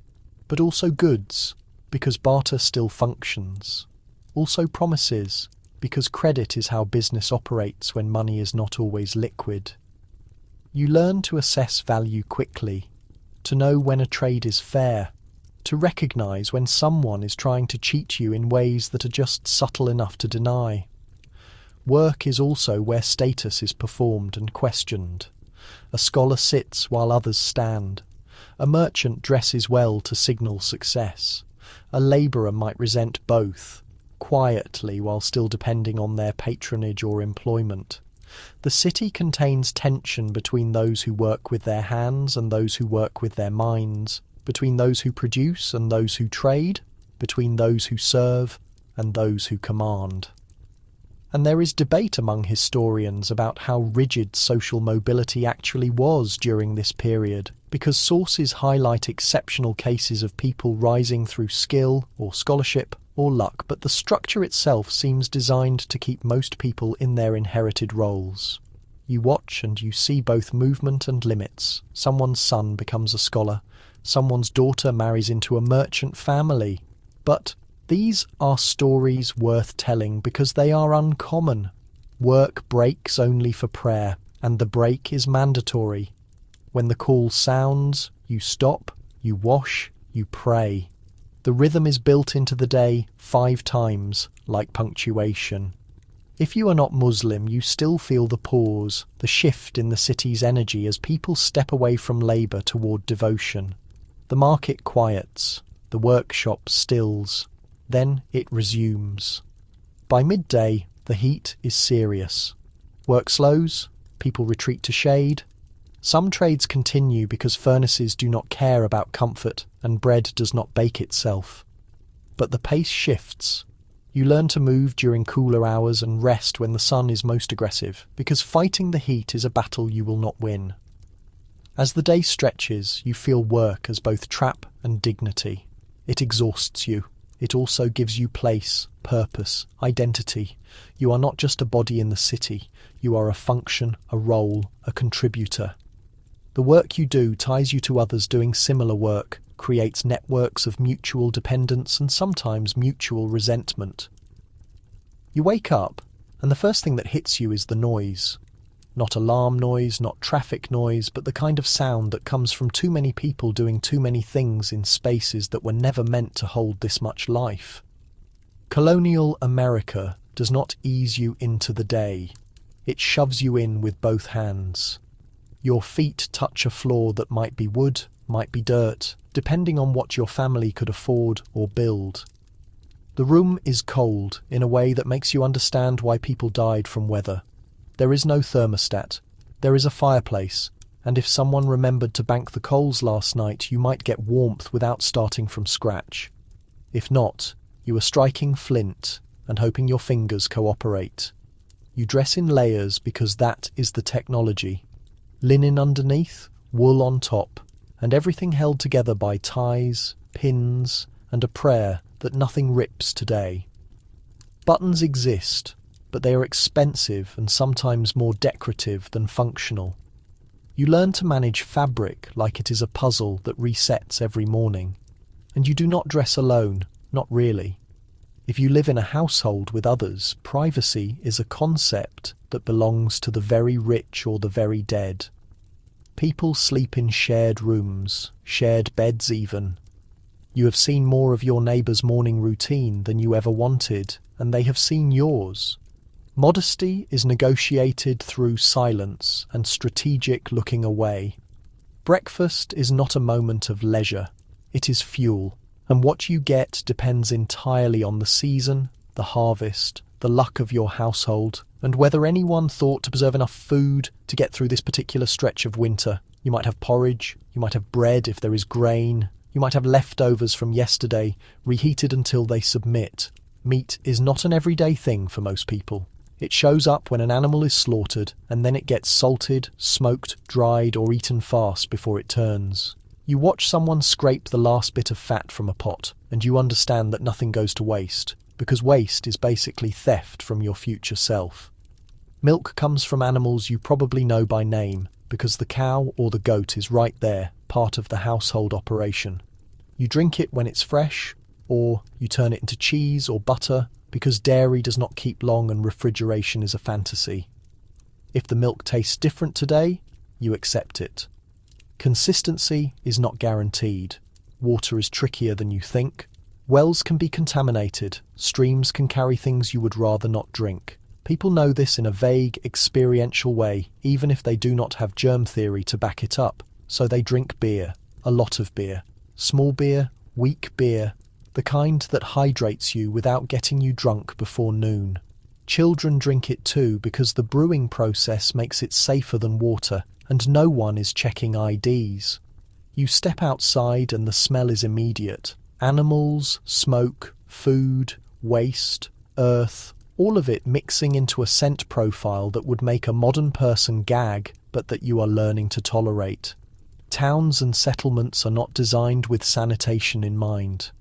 But also goods, because barter still functions. Also promises, because credit is how business operates when money is not always liquid. You learn to assess value quickly, to know when a trade is fair, to recognise when someone is trying to cheat you in ways that are just subtle enough to deny. Work is also where status is performed and questioned. A scholar sits while others stand. A merchant dresses well to signal success. A labourer might resent both, quietly while still depending on their patronage or employment. The city contains tension between those who work with their hands and those who work with their minds, between those who produce and those who trade, between those who serve and those who command. And there is debate among historians about how rigid social mobility actually was during this period, because sources highlight exceptional cases of people rising through skill or scholarship or luck, but the structure itself seems designed to keep most people in their inherited roles. You watch and you see both movement and limits. Someone's son becomes a scholar, someone's daughter marries into a merchant family, but these are stories worth telling because they are uncommon. Work breaks only for prayer, and the break is mandatory. When the call sounds, you stop, you wash, you pray. The rhythm is built into the day 5 times, like punctuation. If you are not Muslim, you still feel the pause, the shift in the city's energy as people step away from labour toward devotion. The market quiets, the workshop stills. Then it resumes. By midday, the heat is serious. Work slows, people retreat to shade. Some trades continue because furnaces do not care about comfort and bread does not bake itself. But the pace shifts. You learn to move during cooler hours and rest when the sun is most aggressive, because fighting the heat is a battle you will not win. As the day stretches, you feel work as both trap and dignity. It exhausts you. It also gives you place, purpose, identity. You are not just a body in the city. You are a function, a role, a contributor. The work you do ties you to others doing similar work, creates networks of mutual dependence and sometimes mutual resentment. You wake up, and the first thing that hits you is the noise. Not alarm noise, not traffic noise, but the kind of sound that comes from too many people doing too many things in spaces that were never meant to hold this much life. Colonial America does not ease you into the day. It shoves you in with both hands. Your feet touch a floor that might be wood, might be dirt, depending on what your family could afford or build. The room is cold in a way that makes you understand why people died from weather. There is no thermostat. There is a fireplace, and if someone remembered to bank the coals last night, you might get warmth without starting from scratch. If not, you are striking flint and hoping your fingers cooperate. You dress in layers because that is the technology. Linen underneath, wool on top, and everything held together by ties, pins, and a prayer that nothing rips today. Buttons exist, but they are expensive and sometimes more decorative than functional. You learn to manage fabric like it is a puzzle that resets every morning. And you do not dress alone, not really. If you live in a household with others, privacy is a concept that belongs to the very rich or the very dead. People sleep in shared rooms, shared beds even. You have seen more of your neighbour's morning routine than you ever wanted, and they have seen yours. Modesty is negotiated through silence and strategic looking away. Breakfast is not a moment of leisure, it is fuel, and what you get depends entirely on the season, the harvest, the luck of your household, and whether anyone thought to preserve enough food to get through this particular stretch of winter. You might have porridge, you might have bread if there is grain, you might have leftovers from yesterday, reheated until they submit. Meat is not an everyday thing for most people. It shows up when an animal is slaughtered, and then it gets salted, smoked, dried, or eaten fast before it turns. You watch someone scrape the last bit of fat from a pot, and you understand that nothing goes to waste, because waste is basically theft from your future self. Milk comes from animals you probably know by name, because the cow or the goat is right there, part of the household operation. You drink it when it's fresh, or you turn it into cheese or butter, because dairy does not keep long and refrigeration is a fantasy. If the milk tastes different today, you accept it. Consistency is not guaranteed. Water is trickier than you think. Wells can be contaminated. Streams can carry things you would rather not drink. People know this in a vague, experiential way, even if they do not have germ theory to back it up. So they drink beer, a lot of beer. Small beer, weak beer, the kind that hydrates you without getting you drunk before noon. Children drink it too because the brewing process makes it safer than water, and no one is checking IDs. You step outside and the smell is immediate. Animals, smoke, food, waste, earth, all of it mixing into a scent profile that would make a modern person gag, but that you are learning to tolerate. Towns and settlements are not designed with sanitation in mind.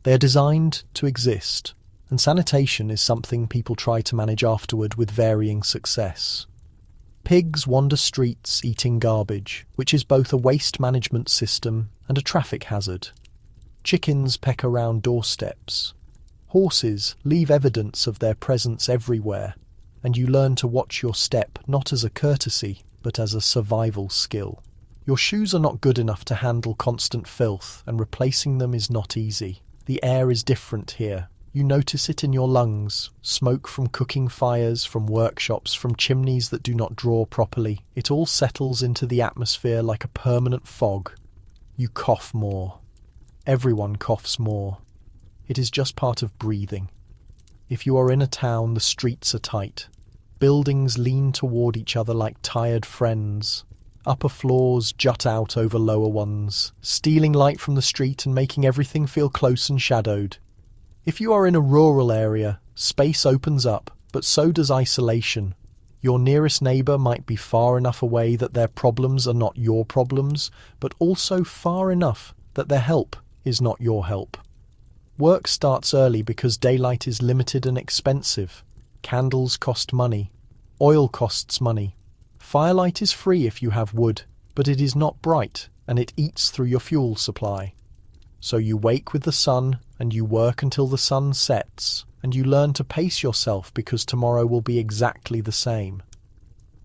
They are designed to exist, and sanitation is something people try to manage afterward with varying success. Pigs wander streets eating garbage, which is both a waste management system and a traffic hazard. Chickens peck around doorsteps. Horses leave evidence of their presence everywhere, and you learn to watch your step not as a courtesy, but as a survival skill. Your shoes are not good enough to handle constant filth, and replacing them is not easy. The air is different here. You notice it in your lungs. Smoke from cooking fires, from workshops, from chimneys that do not draw properly. It all settles into the atmosphere like a permanent fog. You cough more. Everyone coughs more. It is just part of breathing. If you are in a town, the streets are tight. Buildings lean toward each other like tired friends. Upper floors jut out over lower ones, stealing light from the street and making everything feel close and shadowed. If you are in a rural area, space opens up, but so does isolation. Your nearest neighbour might be far enough away that their problems are not your problems, but also far enough that their help is not your help. Work starts early because daylight is limited and expensive. Candles cost money. Oil costs money. Firelight is free if you have wood, but it is not bright, and it eats through your fuel supply. So you wake with the sun, and you work until the sun sets, and you learn to pace yourself because tomorrow will be exactly the same.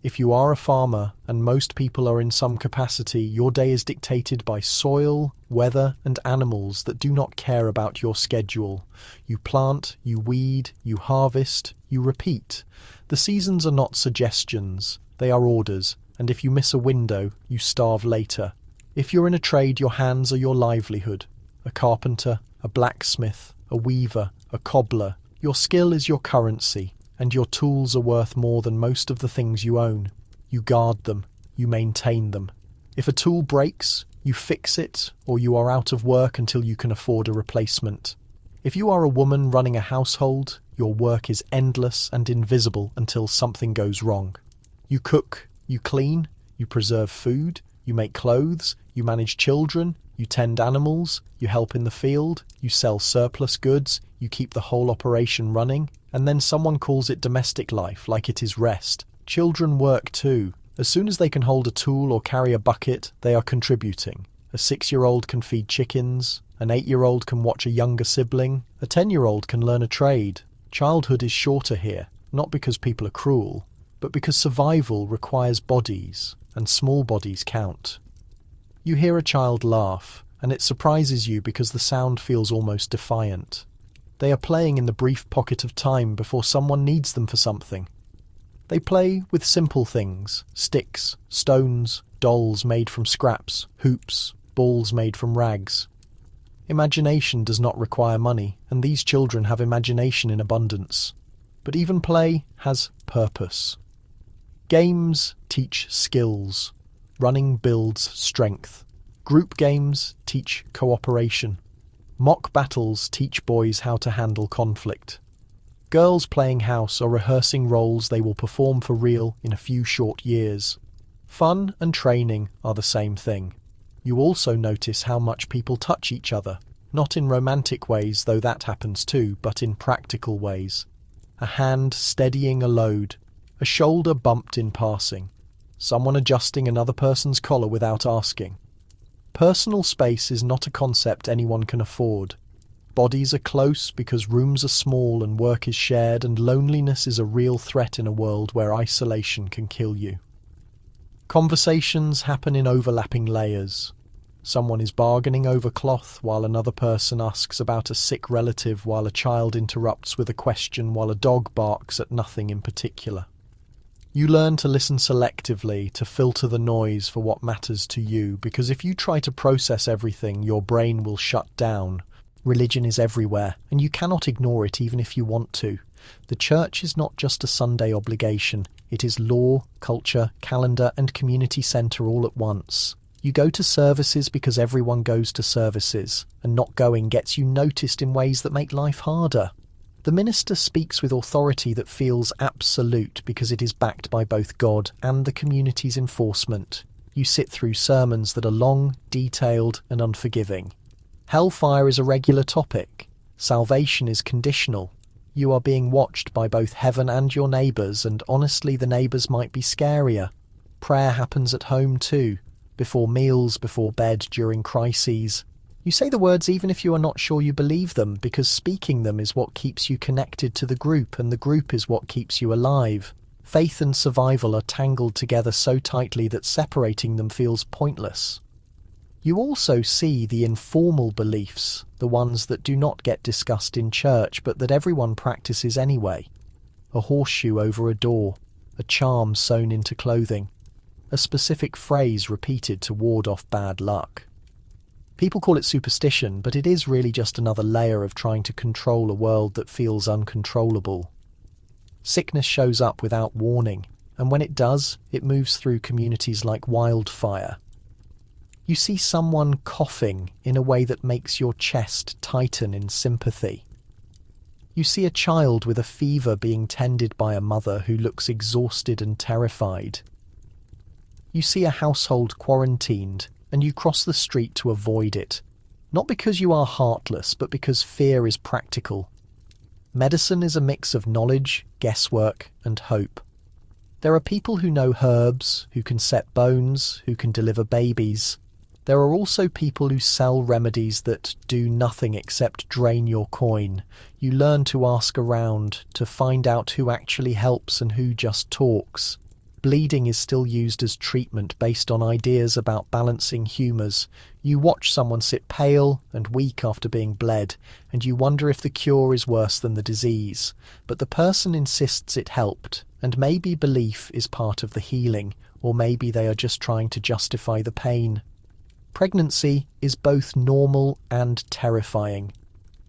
If you are a farmer, and most people are in some capacity, your day is dictated by soil, weather, and animals that do not care about your schedule. You plant, you weed, you harvest, you repeat. The seasons are not suggestions, they are orders, and if you miss a window, you starve later. If you're in a trade, your hands are your livelihood. A carpenter, a blacksmith, a weaver, a cobbler. Your skill is your currency, and your tools are worth more than most of the things you own. You guard them, you maintain them. If a tool breaks, you fix it, or you are out of work until you can afford a replacement. If you are a woman running a household, your work is endless and invisible until something goes wrong. You cook, you clean, you preserve food, you make clothes, you manage children, you tend animals, you help in the field, you sell surplus goods, you keep the whole operation running, and then someone calls it domestic life like it is rest. Children work too. As soon as they can hold a tool or carry a bucket, they are contributing. A 6-year-old can feed chickens, an 8-year-old can watch a younger sibling, a 10-year-old can learn a trade. Childhood is shorter here, not because people are cruel, but because survival requires bodies, and small bodies count. You hear a child laugh, and it surprises you because the sound feels almost defiant. They are playing in the brief pocket of time before someone needs them for something. They play with simple things, sticks, stones, dolls made from scraps, hoops, balls made from rags. Imagination does not require money, and these children have imagination in abundance. But even play has purpose. Games teach skills. Running builds strength. Group games teach cooperation. Mock battles teach boys how to handle conflict. Girls playing house are rehearsing roles they will perform for real in a few short years. Fun and training are the same thing. You also notice how much people touch each other, not in romantic ways, though that happens too, but in practical ways. A hand steadying a load, a shoulder bumped in passing, someone adjusting another person's collar without asking. Personal space is not a concept anyone can afford. Bodies are close because rooms are small and work is shared, and loneliness is a real threat in a world where isolation can kill you. Conversations happen in overlapping layers. Someone is bargaining over cloth while another person asks about a sick relative, while a child interrupts with a question, while a dog barks at nothing in particular. You learn to listen selectively, to filter the noise for what matters to you, because if you try to process everything, your brain will shut down. Religion is everywhere, and you cannot ignore it even if you want to. The church is not just a Sunday obligation. It is law, culture, calendar, and community centre all at once. You go to services because everyone goes to services, and not going gets you noticed in ways that make life harder. The minister speaks with authority that feels absolute because it is backed by both God and the community's enforcement. You sit through sermons that are long, detailed, and unforgiving. Hellfire is a regular topic. Salvation is conditional. You are being watched by both heaven and your neighbours, and honestly the neighbours might be scarier. Prayer happens at home too, before meals, before bed, during crises. You say the words even if you are not sure you believe them, because speaking them is what keeps you connected to the group, and the group is what keeps you alive. Faith and survival are tangled together so tightly that separating them feels pointless. You also see the informal beliefs, the ones that do not get discussed in church but that everyone practices anyway. A horseshoe over a door, a charm sewn into clothing, a specific phrase repeated to ward off bad luck. People call it superstition, but it is really just another layer of trying to control a world that feels uncontrollable. Sickness shows up without warning, and when it does, it moves through communities like wildfire. You see someone coughing in a way that makes your chest tighten in sympathy. You see a child with a fever being tended by a mother who looks exhausted and terrified. You see a household quarantined, and you cross the street to avoid it, not because you are heartless, but because fear is practical. Medicine is a mix of knowledge, guesswork, and hope. There are people who know herbs, who can set bones, who can deliver babies. There are also people who sell remedies that do nothing except drain your coin. You learn to ask around, to find out who actually helps and who just talks. Bleeding is still used as treatment based on ideas about balancing humours. You watch someone sit pale and weak after being bled, and you wonder if the cure is worse than the disease. But the person insists it helped, and maybe belief is part of the healing, or maybe they are just trying to justify the pain. Pregnancy is both normal and terrifying.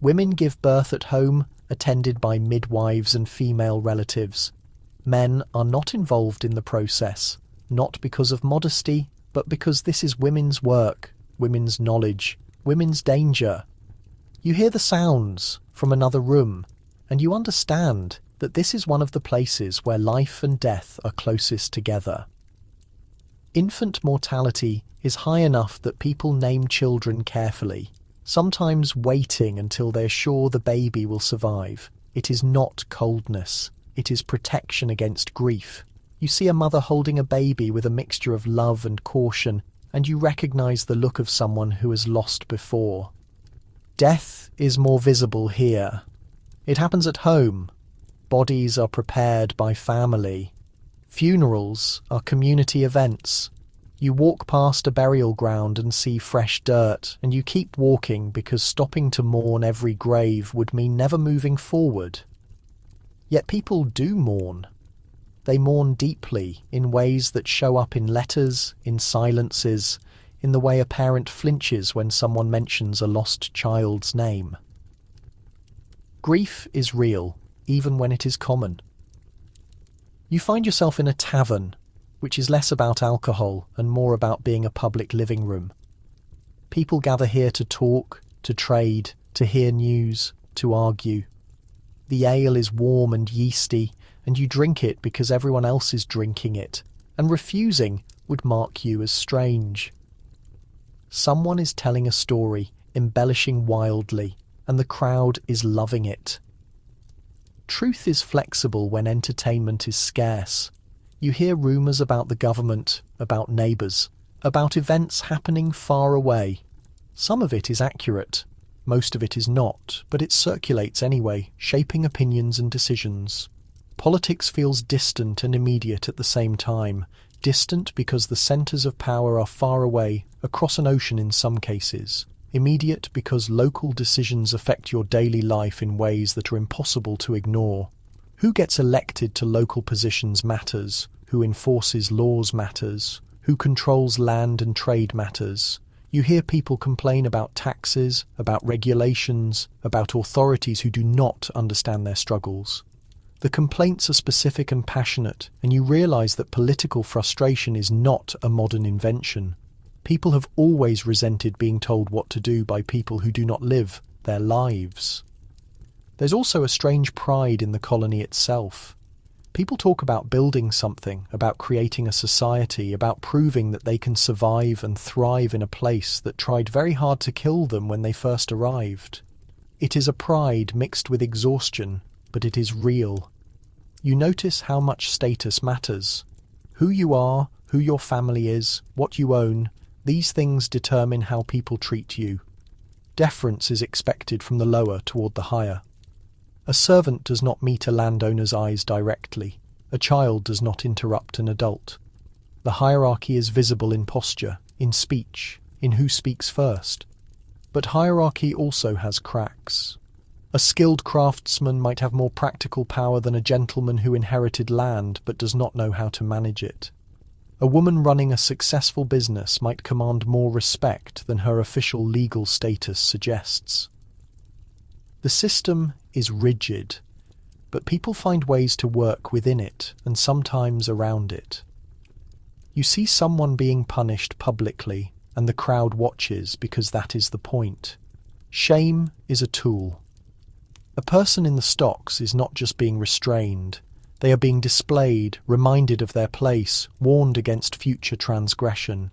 Women give birth at home, attended by midwives and female relatives. Men are not involved in the process, not because of modesty, but because this is women's work, women's knowledge, women's danger. You hear the sounds from another room, and you understand that this is one of the places where life and death are closest together. Infant mortality is high enough that people name children carefully, sometimes waiting until they're sure the baby will survive. It is not coldness. It is protection against grief. You see a mother holding a baby with a mixture of love and caution, and you recognize the look of someone who has lost before. Death is more visible here. It happens at home. Bodies are prepared by family. Funerals are community events. You walk past a burial ground and see fresh dirt, and you keep walking because stopping to mourn every grave would mean never moving forward. Yet people do mourn. They mourn deeply in ways that show up in letters, in silences, in the way a parent flinches when someone mentions a lost child's name. Grief is real, even when it is common. You find yourself in a tavern, which is less about alcohol and more about being a public living room. People gather here to talk, to trade, to hear news, to argue. The ale is warm and yeasty, and you drink it because everyone else is drinking it, and refusing would mark you as strange. Someone is telling a story, embellishing wildly, and the crowd is loving it. Truth is flexible when entertainment is scarce. You hear rumours about the government, about neighbours, about events happening far away. Some of it is accurate. Most of it is not, but it circulates anyway, shaping opinions and decisions. Politics feels distant and immediate at the same time. Distant because the centres of power are far away, across an ocean in some cases. Immediate because local decisions affect your daily life in ways that are impossible to ignore. Who gets elected to local positions matters. Who enforces laws matters. Who controls land and trade matters. You hear people complain about taxes, about regulations, about authorities who do not understand their struggles. The complaints are specific and passionate, and you realise that political frustration is not a modern invention. People have always resented being told what to do by people who do not live their lives. There's also a strange pride in the colony itself. People talk about building something, about creating a society, about proving that they can survive and thrive in a place that tried very hard to kill them when they first arrived. It is a pride mixed with exhaustion, but it is real. You notice how much status matters. Who you are, who your family is, what you own, these things determine how people treat you. Deference is expected from the lower toward the higher. A servant does not meet a landowner's eyes directly. A child does not interrupt an adult. The hierarchy is visible in posture, in speech, in who speaks first. But hierarchy also has cracks. A skilled craftsman might have more practical power than a gentleman who inherited land but does not know how to manage it. A woman running a successful business might command more respect than her official legal status suggests. The system is rigid, but people find ways to work within it and sometimes around it. You see someone being punished publicly, and the crowd watches because that is the point. Shame is a tool. A person in the stocks is not just being restrained. They are being displayed, reminded of their place, warned against future transgression.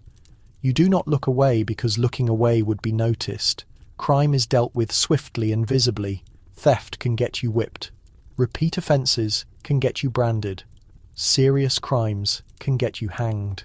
You do not look away because looking away would be noticed. Crime is dealt with swiftly and visibly. Theft can get you whipped. Repeat offences can get you branded. Serious crimes can get you hanged.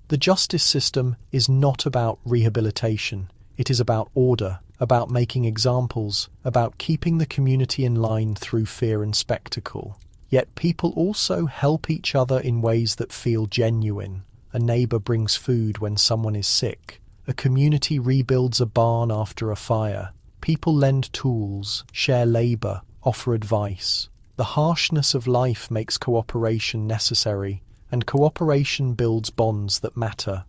The justice system is not about rehabilitation. It is about order, about making examples, about keeping the community in line through fear and spectacle. Yet people also help each other in ways that feel genuine. A neighbour brings food when someone is sick. A community rebuilds a barn after a fire. People lend tools, share labour, offer advice. The harshness of life makes cooperation necessary, and cooperation builds bonds that matter.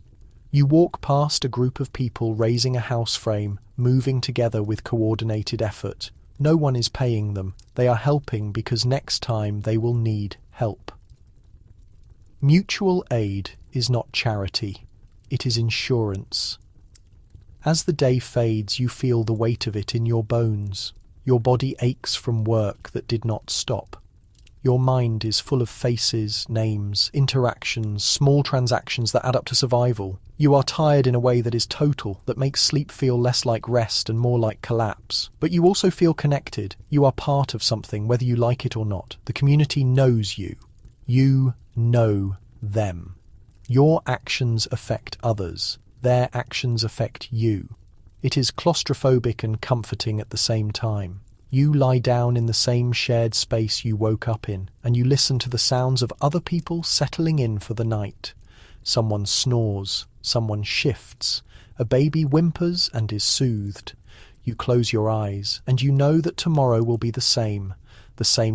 You walk past a group of people raising a house frame, moving together with coordinated effort. No one is paying them. They are helping because next time they will need help. Mutual aid is not charity. It is insurance. As the day fades, you feel the weight of it in your bones. Your body aches from work that did not stop. Your mind is full of faces, names, interactions, small transactions that add up to survival. You are tired in a way that is total, that makes sleep feel less like rest and more like collapse. But you also feel connected. You are part of something, whether you like it or not. The community knows you. You know them. Your actions affect others. Their actions affect you. It is claustrophobic and comforting at the same time. You lie down in the same shared space you woke up in, and you listen to the sounds of other people settling in for the night. Someone snores, someone shifts, a baby whimpers and is soothed. You close your eyes, and you know that tomorrow will be the same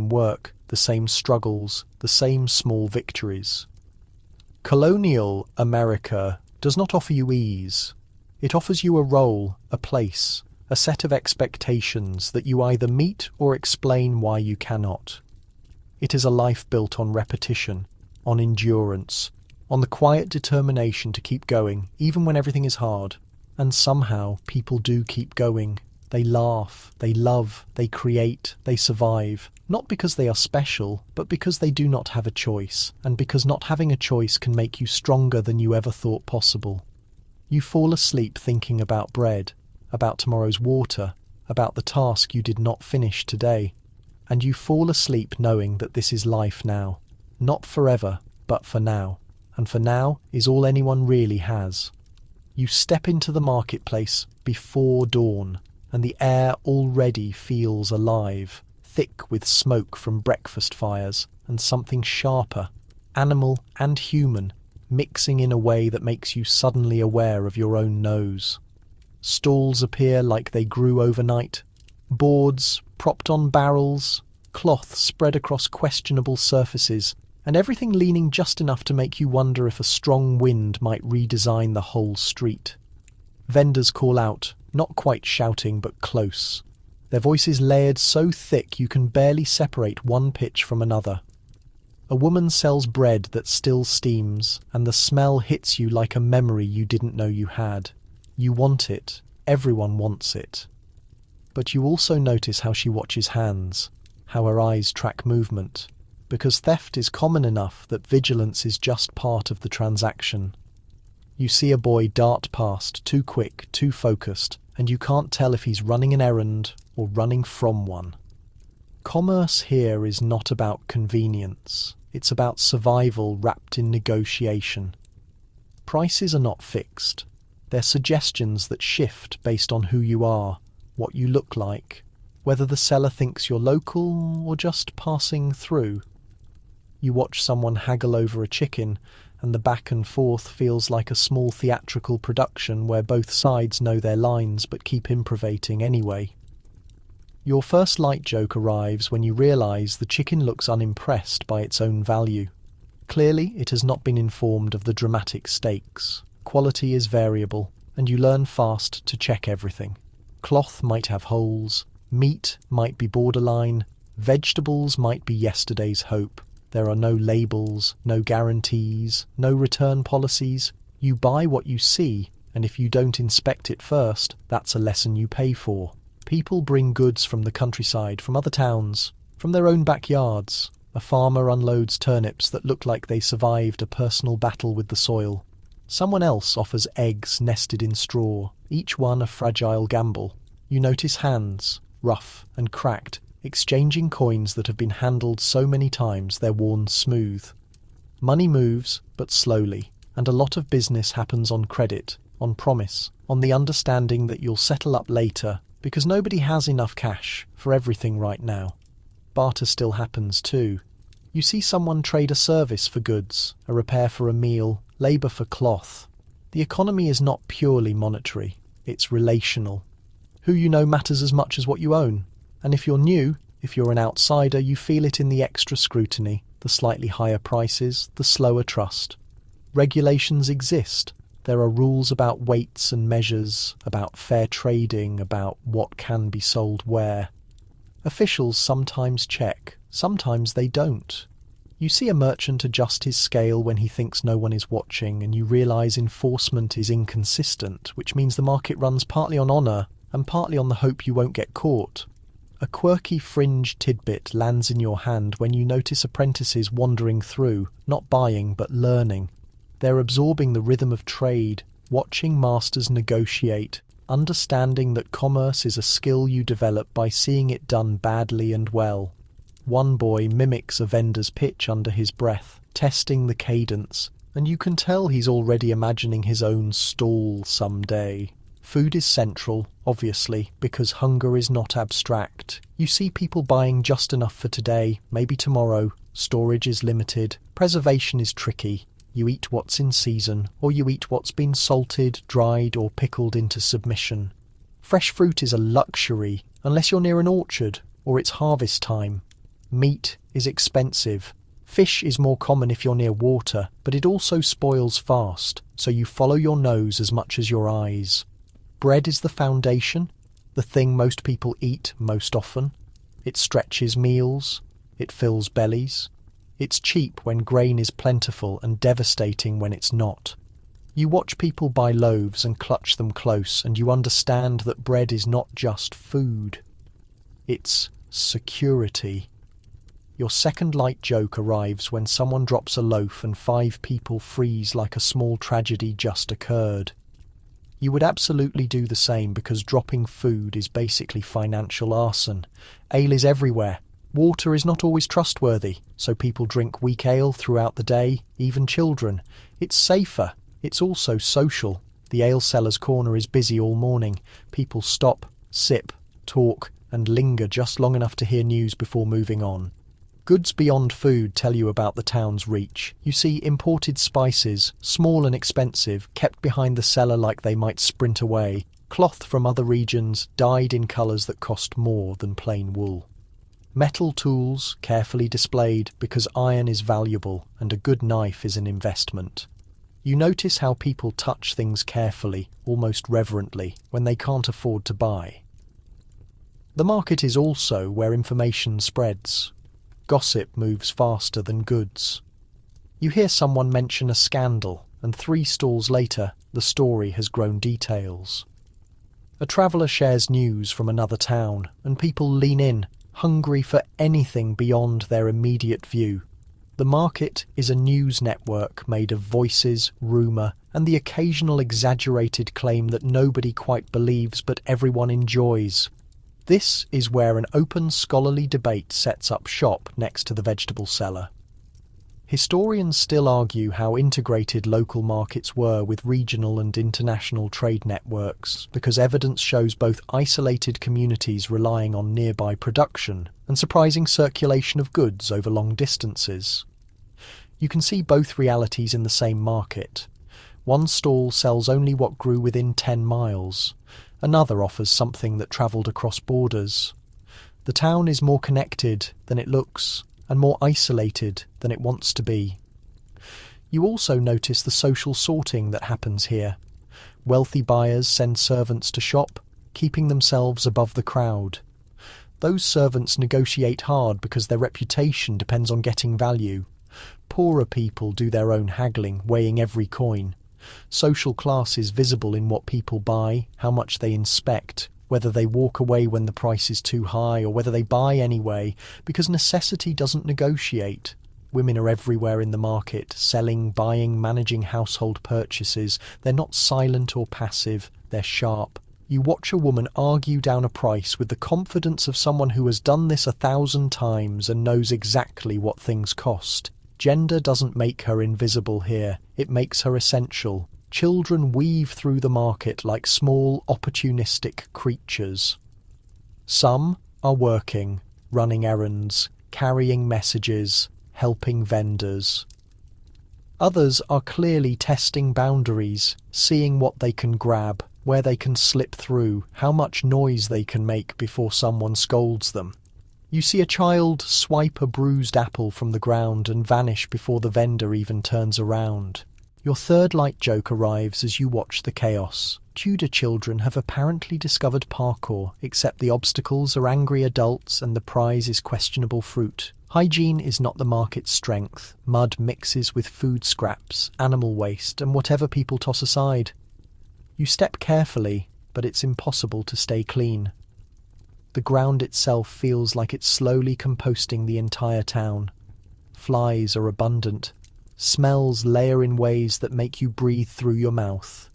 work, the same struggles, the same small victories. Colonial America does not offer you ease. It offers you a role, a place, a set of expectations that you either meet or explain why you cannot. It is a life built on repetition, on endurance, on the quiet determination to keep going, even when everything is hard. And somehow people do keep going. They laugh, they love, they create, they survive, not because they are special, but because they do not have a choice, and because not having a choice can make you stronger than you ever thought possible. You fall asleep thinking about bread, about tomorrow's water, about the task you did not finish today, and you fall asleep knowing that this is life now, not forever, but for now, and for now is all anyone really has. You step into the marketplace before dawn, and the air already feels alive, thick with smoke from breakfast fires, and something sharper, animal and human, mixing in a way that makes you suddenly aware of your own nose. Stalls appear like they grew overnight, boards propped on barrels, cloth spread across questionable surfaces, and everything leaning just enough to make you wonder if a strong wind might redesign the whole street. Vendors call out, not quite shouting but close. Their voices layered so thick you can barely separate one pitch from another. A woman sells bread that still steams, and the smell hits you like a memory you didn't know you had. You want it. Everyone wants it. But you also notice how she watches hands, how her eyes track movement, because theft is common enough that vigilance is just part of the transaction. You see a boy dart past, too quick, too focused, and you can't tell if he's running an errand or running from one. Commerce here is not about convenience. It's about survival wrapped in negotiation. Prices are not fixed. They're suggestions that shift based on who you are, what you look like, whether the seller thinks you're local or just passing through. You watch someone haggle over a chicken, and the back and forth feels like a small theatrical production where both sides know their lines but keep improvising anyway. Your first light joke arrives when you realise the chicken looks unimpressed by its own value. Clearly, it has not been informed of the dramatic stakes. Quality is variable, and you learn fast to check everything. Cloth might have holes, meat might be borderline, vegetables might be yesterday's hope. There are no labels, no guarantees, no return policies. You buy what you see, and if you don't inspect it first, that's a lesson you pay for. People bring goods from the countryside, from other towns, from their own backyards. A farmer unloads turnips that look like they survived a personal battle with the soil. Someone else offers eggs nested in straw, each one a fragile gamble. You notice hands, rough and cracked, exchanging coins that have been handled so many times they're worn smooth. Money moves, but slowly, and a lot of business happens on credit, on promise, on the understanding that you'll settle up later, because nobody has enough cash for everything right now. Barter still happens too. You see someone trade a service for goods, a repair for a meal, labour for cloth. The economy is not purely monetary, it's relational. Who you know matters as much as what you own. And if you're new, if you're an outsider, you feel it in the extra scrutiny, the slightly higher prices, the slower trust. Regulations exist. There are rules about weights and measures, about fair trading, about what can be sold where. Officials sometimes check, sometimes they don't. You see a merchant adjust his scale when he thinks no one is watching, and you realise enforcement is inconsistent, which means the market runs partly on honour and partly on the hope you won't get caught. A quirky fringe tidbit lands in your hand when you notice apprentices wandering through, not buying but learning. They're absorbing the rhythm of trade, watching masters negotiate, understanding that commerce is a skill you develop by seeing it done badly and well. One boy mimics a vendor's pitch under his breath, testing the cadence, and you can tell he's already imagining his own stall someday. Food is central, obviously, because hunger is not abstract. You see people buying just enough for today, maybe tomorrow. Storage is limited. Preservation is tricky. You eat what's in season, or you eat what's been salted, dried, or pickled into submission. Fresh fruit is a luxury, unless you're near an orchard, or it's harvest time. Meat is expensive. Fish is more common if you're near water, but it also spoils fast, so you follow your nose as much as your eyes. Bread is the foundation, the thing most people eat most often. It stretches meals, it fills bellies. It's cheap when grain is plentiful and devastating when it's not. You watch people buy loaves and clutch them close, and you understand that bread is not just food. It's security. Your second light joke arrives when someone drops a loaf and 5 people freeze like a small tragedy just occurred. You would absolutely do the same because dropping food is basically financial arson. Ale is everywhere. Water is not always trustworthy, so people drink weak ale throughout the day, even children. It's safer. It's also social. The ale seller's corner is busy all morning. People stop, sip, talk, and linger just long enough to hear news before moving on. Goods beyond food tell you about the town's reach. You see imported spices, small and expensive, kept behind the cellar like they might sprint away. Cloth from other regions, dyed in colours that cost more than plain wool. Metal tools, carefully displayed because iron is valuable and a good knife is an investment. You notice how people touch things carefully, almost reverently, when they can't afford to buy. The market is also where information spreads. Gossip moves faster than goods. You hear someone mention a scandal, and 3 stalls later, the story has grown details. A traveller shares news from another town, and people lean in, hungry for anything beyond their immediate view. The market is a news network made of voices, rumour, and the occasional exaggerated claim that nobody quite believes but everyone enjoys. This is where an open scholarly debate sets up shop next to the vegetable cellar. Historians still argue how integrated local markets were with regional and international trade networks, because evidence shows both isolated communities relying on nearby production and surprising circulation of goods over long distances. You can see both realities in the same market. One stall sells only what grew within 10 miles. Another offers something that travelled across borders. The town is more connected than it looks, and more isolated than it wants to be. You also notice the social sorting that happens here. Wealthy buyers send servants to shop, keeping themselves above the crowd. Those servants negotiate hard because their reputation depends on getting value. Poorer people do their own haggling, weighing every coin. Social class is visible in what people buy, how much they inspect, whether they walk away when the price is too high or whether they buy anyway, because necessity doesn't negotiate. Women are everywhere in the market, selling, buying, managing household purchases. They're not silent or passive, they're sharp. You watch a woman argue down a price with the confidence of someone who has done this 1,000 times and knows exactly what things cost. Gender doesn't make her invisible here, it makes her essential. Children weave through the market like small, opportunistic creatures. Some are working, running errands, carrying messages, helping vendors. Others are clearly testing boundaries, seeing what they can grab, where they can slip through, how much noise they can make before someone scolds them. You see a child swipe a bruised apple from the ground and vanish before the vendor even turns around. Your third light joke arrives as you watch the chaos. Tudor children have apparently discovered parkour, except the obstacles are angry adults and the prize is questionable fruit. Hygiene is not the market's strength. Mud mixes with food scraps, animal waste, and whatever people toss aside. You step carefully, but it's impossible to stay clean. The ground itself feels like it's slowly composting the entire town. Flies are abundant. Smells layer in ways that make you breathe through your mouth.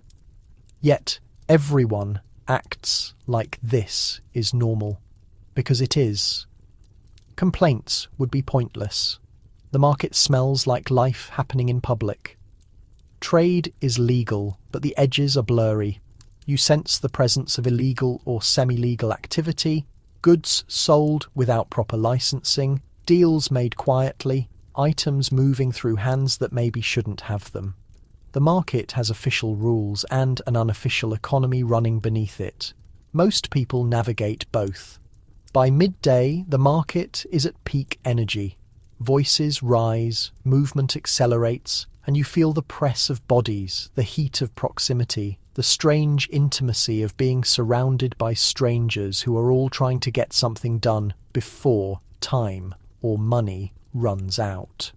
Yet everyone acts like this is normal, because it is. Complaints would be pointless. The market smells like life happening in public. Trade is legal, but the edges are blurry. You sense the presence of illegal or semi-legal activity, goods sold without proper licensing, deals made quietly, items moving through hands that maybe shouldn't have them. The market has official rules and an unofficial economy running beneath it. Most people navigate both. By midday, the market is at peak energy. Voices rise, movement accelerates, and you feel the press of bodies, the heat of proximity, the strange intimacy of being surrounded by strangers who are all trying to get something done before time or money runs out.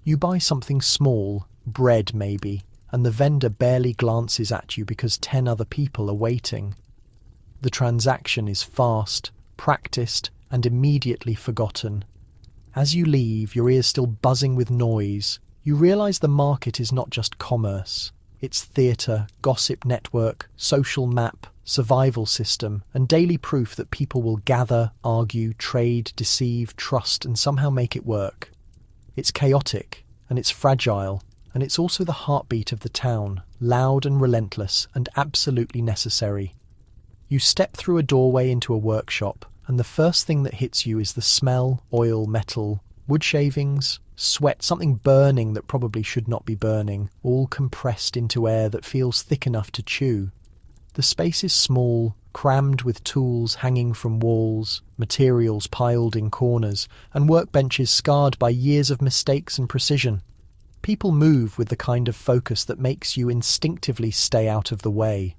You buy something small, bread maybe, and the vendor barely glances at you because 10 other people are waiting. The transaction is fast, practiced, and immediately forgotten. As you leave, your ears still buzzing with noise, you realise the market is not just commerce. It's theatre, gossip network, social map, survival system, and daily proof that people will gather, argue, trade, deceive, trust, and somehow make it work. It's chaotic, and it's fragile, and it's also the heartbeat of the town, loud and relentless, and absolutely necessary. You step through a doorway into a workshop, and the first thing that hits you is the smell, oil, metal, wood shavings, sweat, something burning that probably should not be burning, all compressed into air that feels thick enough to chew. The space is small, crammed with tools hanging from walls, materials piled in corners, and workbenches scarred by years of mistakes and precision. People move with the kind of focus that makes you instinctively stay out of the way.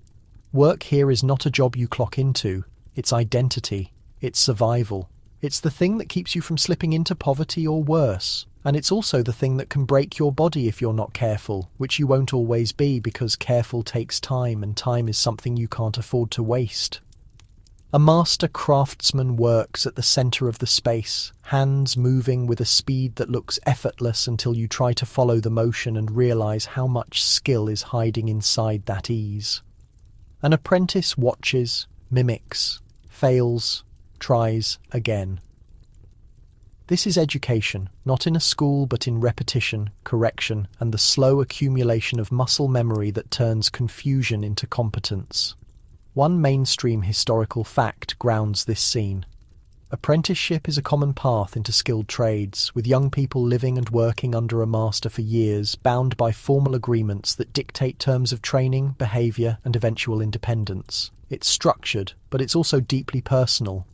Work here is not a job you clock into, it's identity, it's survival, It's the thing that keeps you from slipping into poverty or worse. And it's also the thing that can break your body if you're not careful, which you won't always be because careful takes time and time is something you can't afford to waste. A master craftsman works at the center of the space, hands moving with a speed that looks effortless until you try to follow the motion and realize how much skill is hiding inside that ease. An apprentice watches, mimics, fails, tries again. This is education, not in a school but in repetition, correction, and the slow accumulation of muscle memory that turns confusion into competence. One mainstream historical fact grounds this scene. Apprenticeship is a common path into skilled trades, with young people living and working under a master for years, bound by formal agreements that dictate terms of training, behaviour, and eventual independence. It's structured, but it's also deeply personal.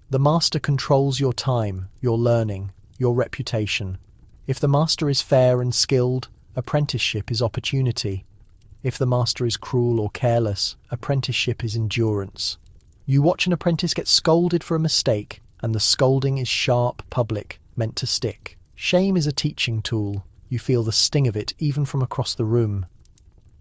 The master controls your time, your learning, your reputation. If the master is fair and skilled, apprenticeship is opportunity. If the master is cruel or careless, apprenticeship is endurance. You watch an apprentice get scolded for a mistake, and the scolding is sharp, public, meant to stick. Shame is a teaching tool. You feel the sting of it even from across the room.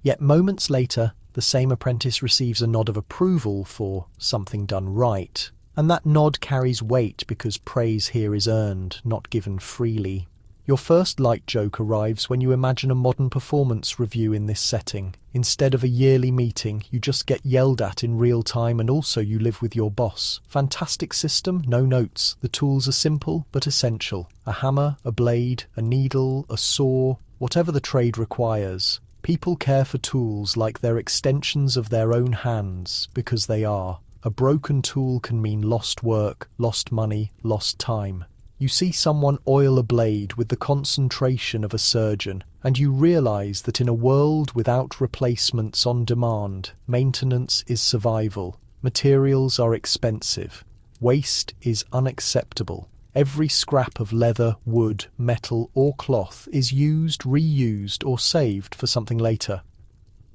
Yet moments later, the same apprentice receives a nod of approval for something done right. And that nod carries weight because praise here is earned, not given freely. Your first light joke arrives when you imagine a modern performance review in this setting. Instead of a yearly meeting, you just get yelled at in real time and also you live with your boss. Fantastic system, no notes. The tools are simple but essential. A hammer, a blade, a needle, a saw, whatever the trade requires. People care for tools like they're extensions of their own hands, because they are. A broken tool can mean lost work, lost money, lost time. You see someone oil a blade with the concentration of a surgeon, and you realize that in a world without replacements on demand, maintenance is survival. Materials are expensive. Waste is unacceptable. Every scrap of leather, wood, metal, or cloth is used, reused, or saved for something later.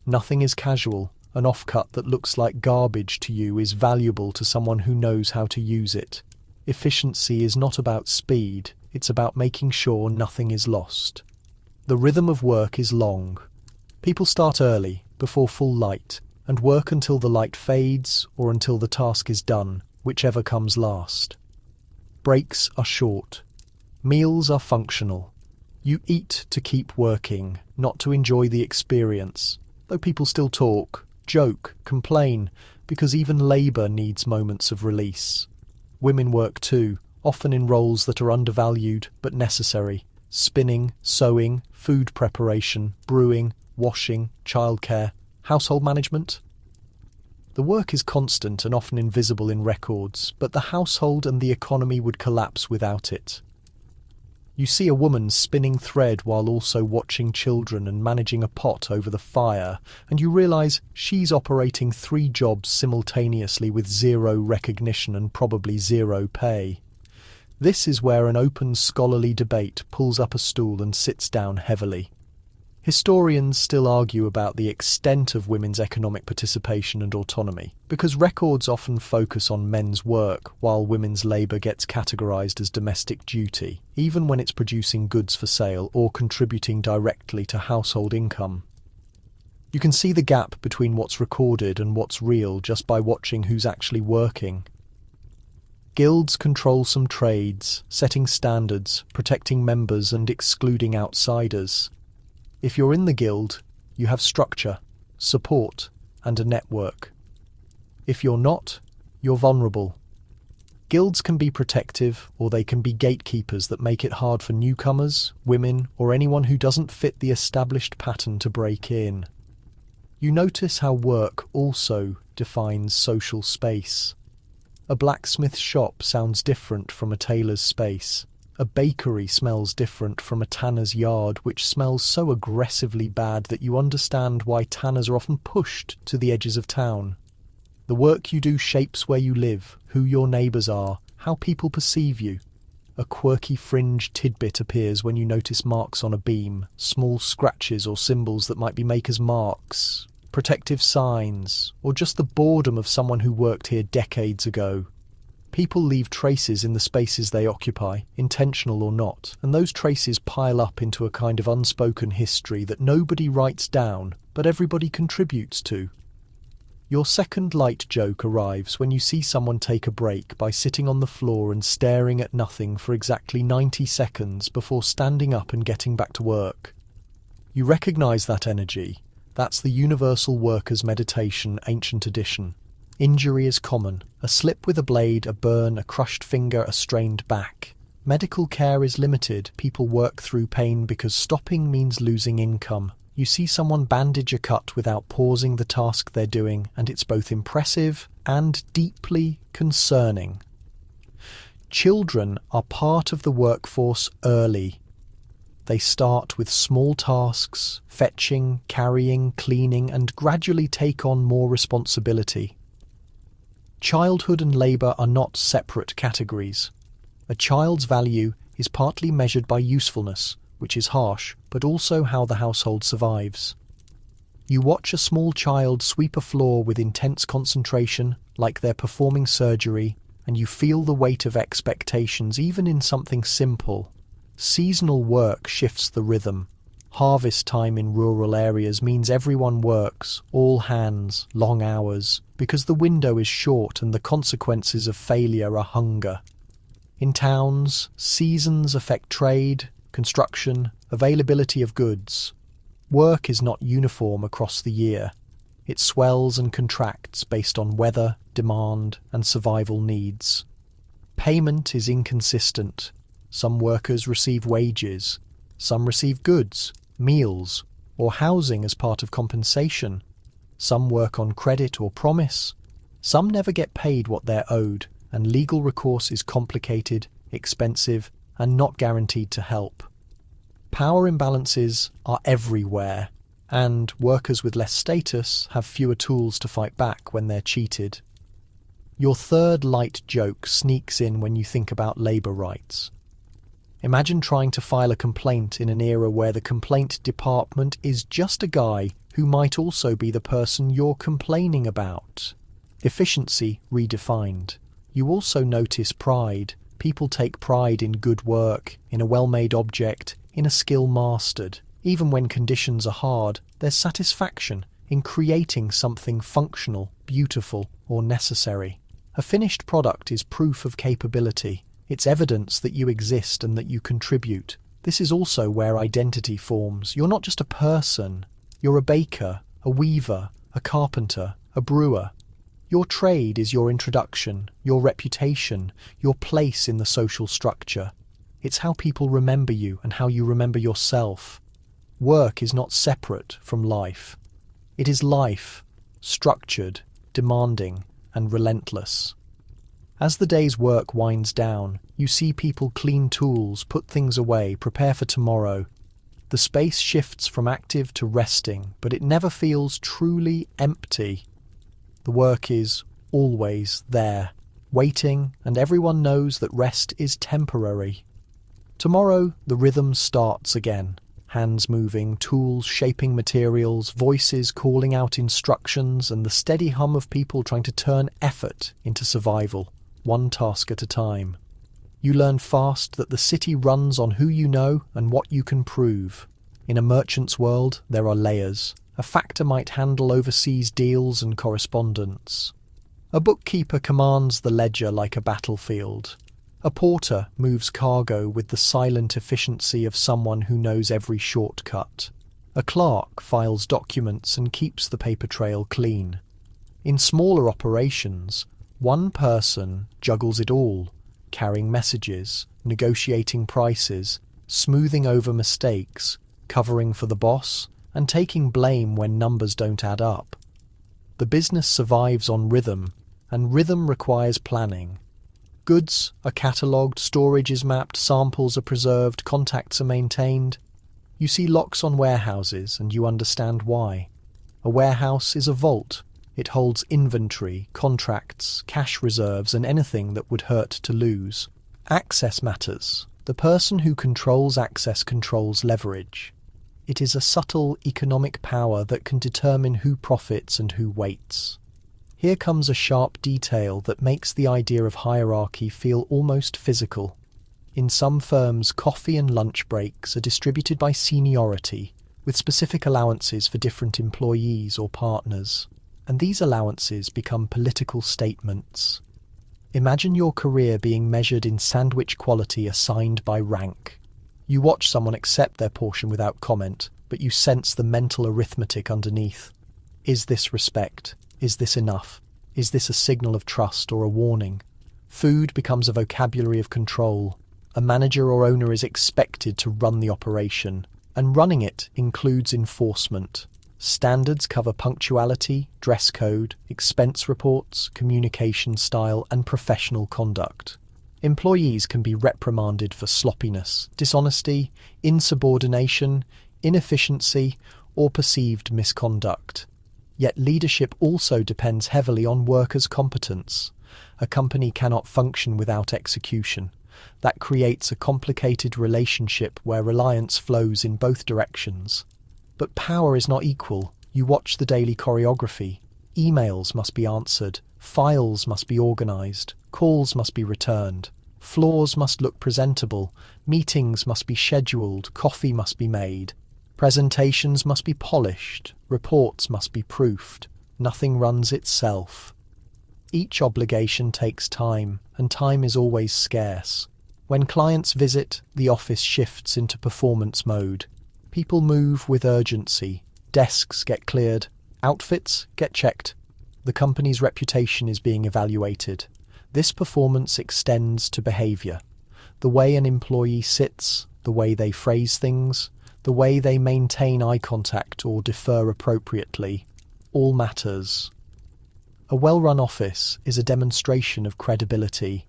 Nothing is casual. An offcut that looks like garbage to you is valuable to someone who knows how to use it. Efficiency is not about speed, it's about making sure nothing is lost. The rhythm of work is long. People start early, before full light, and work until the light fades or until the task is done, whichever comes last. Breaks are short. Meals are functional. You eat to keep working, not to enjoy the experience, though people still talk, joke, complain, because even labour needs moments of release. Women work too, often in roles that are undervalued but necessary. Spinning, sewing, food preparation, brewing, washing, childcare, household management. The work is constant and often invisible in records, but the household and the economy would collapse without it. You see a woman spinning thread while also watching children and managing a pot over the fire, and you realise she's operating 3 jobs simultaneously with 0 recognition and probably 0 pay. This is where an open scholarly debate pulls up a stool and sits down heavily. Historians still argue about the extent of women's economic participation and autonomy, because records often focus on men's work while women's labour gets categorised as domestic duty, even when it's producing goods for sale or contributing directly to household income. You can see the gap between what's recorded and what's real just by watching who's actually working. Guilds control some trades, setting standards, protecting members and excluding outsiders. If you're in the guild, you have structure, support, and a network. If you're not, you're vulnerable. Guilds can be protective, or they can be gatekeepers that make it hard for newcomers, women, or anyone who doesn't fit the established pattern to break in. You notice how work also defines social space. A blacksmith shop sounds different from a tailor's space. A bakery smells different from a tanner's yard, which smells so aggressively bad that you understand why tanners are often pushed to the edges of town. The work you do shapes where you live, who your neighbours are, how people perceive you. A quirky fringe tidbit appears when you notice marks on a beam, small scratches or symbols that might be maker's marks, protective signs, or just the boredom of someone who worked here decades ago. People leave traces in the spaces they occupy, intentional or not, and those traces pile up into a kind of unspoken history that nobody writes down, but everybody contributes to. Your second light joke arrives when you see someone take a break by sitting on the floor and staring at nothing for exactly 90 seconds before standing up and getting back to work. You recognize that energy. That's the universal worker's meditation, ancient edition. Injury is common. A slip with a blade, a burn, a crushed finger, a strained back. Medical care is limited. People work through pain because stopping means losing income. You see someone bandage a cut without pausing the task they're doing, and it's both impressive and deeply concerning. Children are part of the workforce early. They start with small tasks, fetching, carrying, cleaning, and gradually take on more responsibility. Childhood and labour are not separate categories. A child's value is partly measured by usefulness, which is harsh, but also how the household survives. You watch a small child sweep a floor with intense concentration, like they're performing surgery, and you feel the weight of expectations even in something simple. Seasonal work shifts the rhythm. Harvest time in rural areas means everyone works, all hands, long hours, because the window is short and the consequences of failure are hunger. In towns, seasons affect trade, construction, availability of goods. Work is not uniform across the year. It swells and contracts based on weather, demand, and survival needs. Payment is inconsistent. Some workers receive wages, some receive goods, meals, or housing as part of compensation. Some work on credit or promise. Some never get paid what they're owed, and legal recourse is complicated, expensive, and not guaranteed to help. Power imbalances are everywhere, and workers with less status have fewer tools to fight back when they're cheated. Your third light joke sneaks in when you think about labour rights. Imagine trying to file a complaint in an era where the complaint department is just a guy who might also be the person you're complaining about. Efficiency redefined. You also notice pride. People take pride in good work, in a well-made object, in a skill mastered. Even when conditions are hard, there's satisfaction in creating something functional, beautiful, or necessary. A finished product is proof of capability. It's evidence that you exist and that you contribute. This is also where identity forms. You're not just a person. You're a baker, a weaver, a carpenter, a brewer. Your trade is your introduction, your reputation, your place in the social structure. It's how people remember you and how you remember yourself. Work is not separate from life. It is life, structured, demanding, and relentless. As the day's work winds down, you see people clean tools, put things away, prepare for tomorrow. The space shifts from active to resting, but it never feels truly empty. The work is always there, waiting, and everyone knows that rest is temporary. Tomorrow, the rhythm starts again. Hands moving, tools shaping materials, voices calling out instructions, and the steady hum of people trying to turn effort into survival, one task at a time. You learn fast that the city runs on who you know and what you can prove. In a merchant's world, there are layers. A factor might handle overseas deals and correspondence. A bookkeeper commands the ledger like a battlefield. A porter moves cargo with the silent efficiency of someone who knows every shortcut. A clerk files documents and keeps the paper trail clean. In smaller operations, one person juggles it all, carrying messages, negotiating prices, smoothing over mistakes, covering for the boss, and taking blame when numbers don't add up. The business survives on rhythm, and rhythm requires planning. Goods are catalogued, storage is mapped, samples are preserved, contacts are maintained. You see locks on warehouses, and you understand why. A warehouse is a vault. It holds inventory, contracts, cash reserves, and anything that would hurt to lose. Access matters. The person who controls access controls leverage. It is a subtle economic power that can determine who profits and who waits. Here comes a sharp detail that makes the idea of hierarchy feel almost physical. In some firms, coffee and lunch breaks are distributed by seniority, with specific allowances for different employees or partners. And these allowances become political statements. Imagine your career being measured in sandwich quality assigned by rank. You watch someone accept their portion without comment, but you sense the mental arithmetic underneath. Is this respect? Is this enough? Is this a signal of trust or a warning? Food becomes a vocabulary of control. A manager or owner is expected to run the operation, and running it includes enforcement. Standards cover punctuality, dress code, expense reports, communication style, and professional conduct. Employees can be reprimanded for sloppiness, dishonesty, insubordination, inefficiency, or perceived misconduct. Yet leadership also depends heavily on workers' competence. A company cannot function without execution. That creates a complicated relationship where reliance flows in both directions. But power is not equal. You watch the daily choreography. Emails must be answered, files must be organised, calls must be returned, floors must look presentable, meetings must be scheduled, coffee must be made. Presentations must be polished, reports must be proofed. Nothing runs itself. Each obligation takes time, and time is always scarce. When clients visit, the office shifts into performance mode. People move with urgency. Desks get cleared. Outfits get checked. The company's reputation is being evaluated. This performance extends to behaviour. The way an employee sits, the way they phrase things, the way they maintain eye contact or defer appropriately, all matters. A well-run office is a demonstration of credibility.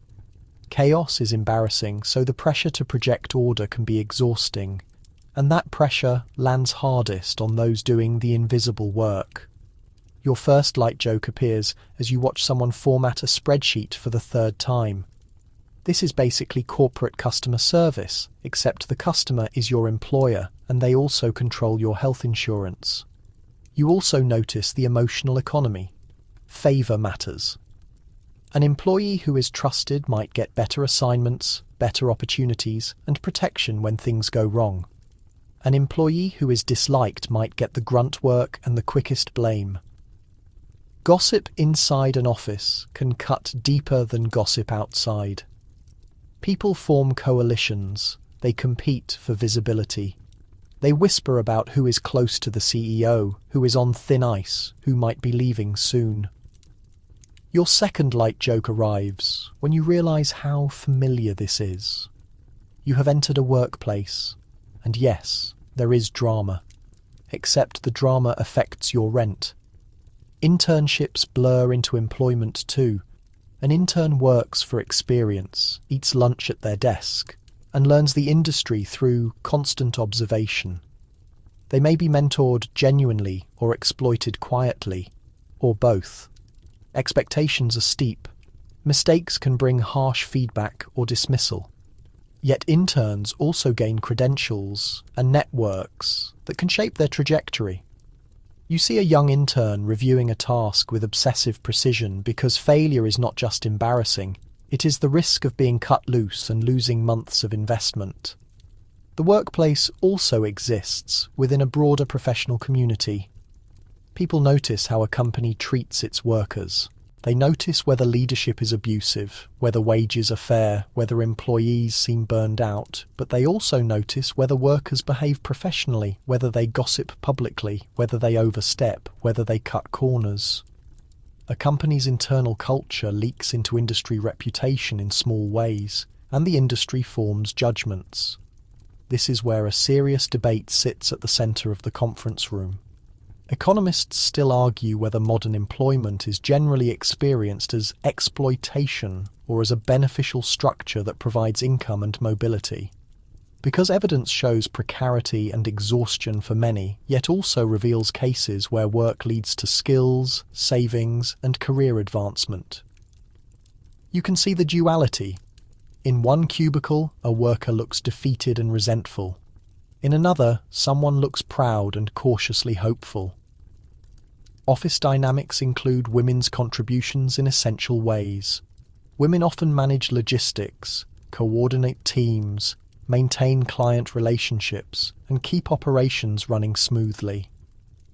Chaos is embarrassing, so the pressure to project order can be exhausting, and that pressure lands hardest on those doing the invisible work. Your first light joke appears as you watch someone format a spreadsheet for the third time. This is basically corporate customer service, except the customer is your employer and they also control your health insurance. You also notice the emotional economy. Favour matters. An employee who is trusted might get better assignments, better opportunities, and protection when things go wrong. An employee who is disliked might get the grunt work and the quickest blame. Gossip inside an office can cut deeper than gossip outside. People form coalitions. They compete for visibility. They whisper about who is close to the CEO, who is on thin ice, who might be leaving soon. Your second light joke arrives when you realise how familiar this is. You have entered a workplace, and yes, there is drama, except the drama affects your rent. Internships blur into employment too. An intern works for experience, eats lunch at their desk, and learns the industry through constant observation. They may be mentored genuinely or exploited quietly, or both. Expectations are steep. Mistakes can bring harsh feedback or dismissal. Yet interns also gain credentials and networks that can shape their trajectory. You see a young intern reviewing a task with obsessive precision because failure is not just embarrassing, it is the risk of being cut loose and losing months of investment. The workplace also exists within a broader professional community. People notice how a company treats its workers. They notice whether leadership is abusive, whether wages are fair, whether employees seem burned out, but they also notice whether workers behave professionally, whether they gossip publicly, whether they overstep, whether they cut corners. A company's internal culture leaks into industry reputation in small ways, and the industry forms judgments. This is where a serious debate sits at the centre of the conference room. Economists still argue whether modern employment is generally experienced as exploitation or as a beneficial structure that provides income and mobility. Because evidence shows precarity and exhaustion for many, yet also reveals cases where work leads to skills, savings, and career advancement. You can see the duality. In one cubicle, a worker looks defeated and resentful. In another, someone looks proud and cautiously hopeful. Office dynamics include women's contributions in essential ways. Women often manage logistics, coordinate teams, maintain client relationships, and keep operations running smoothly.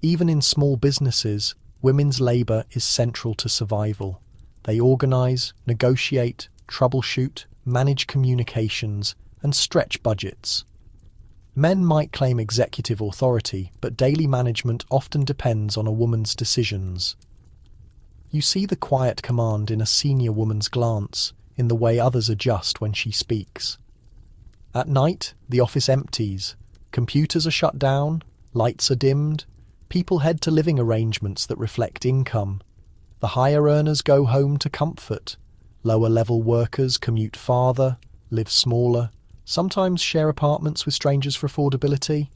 Even in small businesses, women's labour is central to survival. They organise, negotiate, troubleshoot, manage communications, and stretch budgets. Men might claim executive authority, but daily management often depends on a woman's decisions. You see the quiet command in a senior woman's glance, in the way others adjust when she speaks. At night, the office empties. Computers are shut down, lights are dimmed, people head to living arrangements that reflect income. The higher earners go home to comfort. Lower-level workers commute farther, live smaller, sometimes share apartments with strangers for affordability.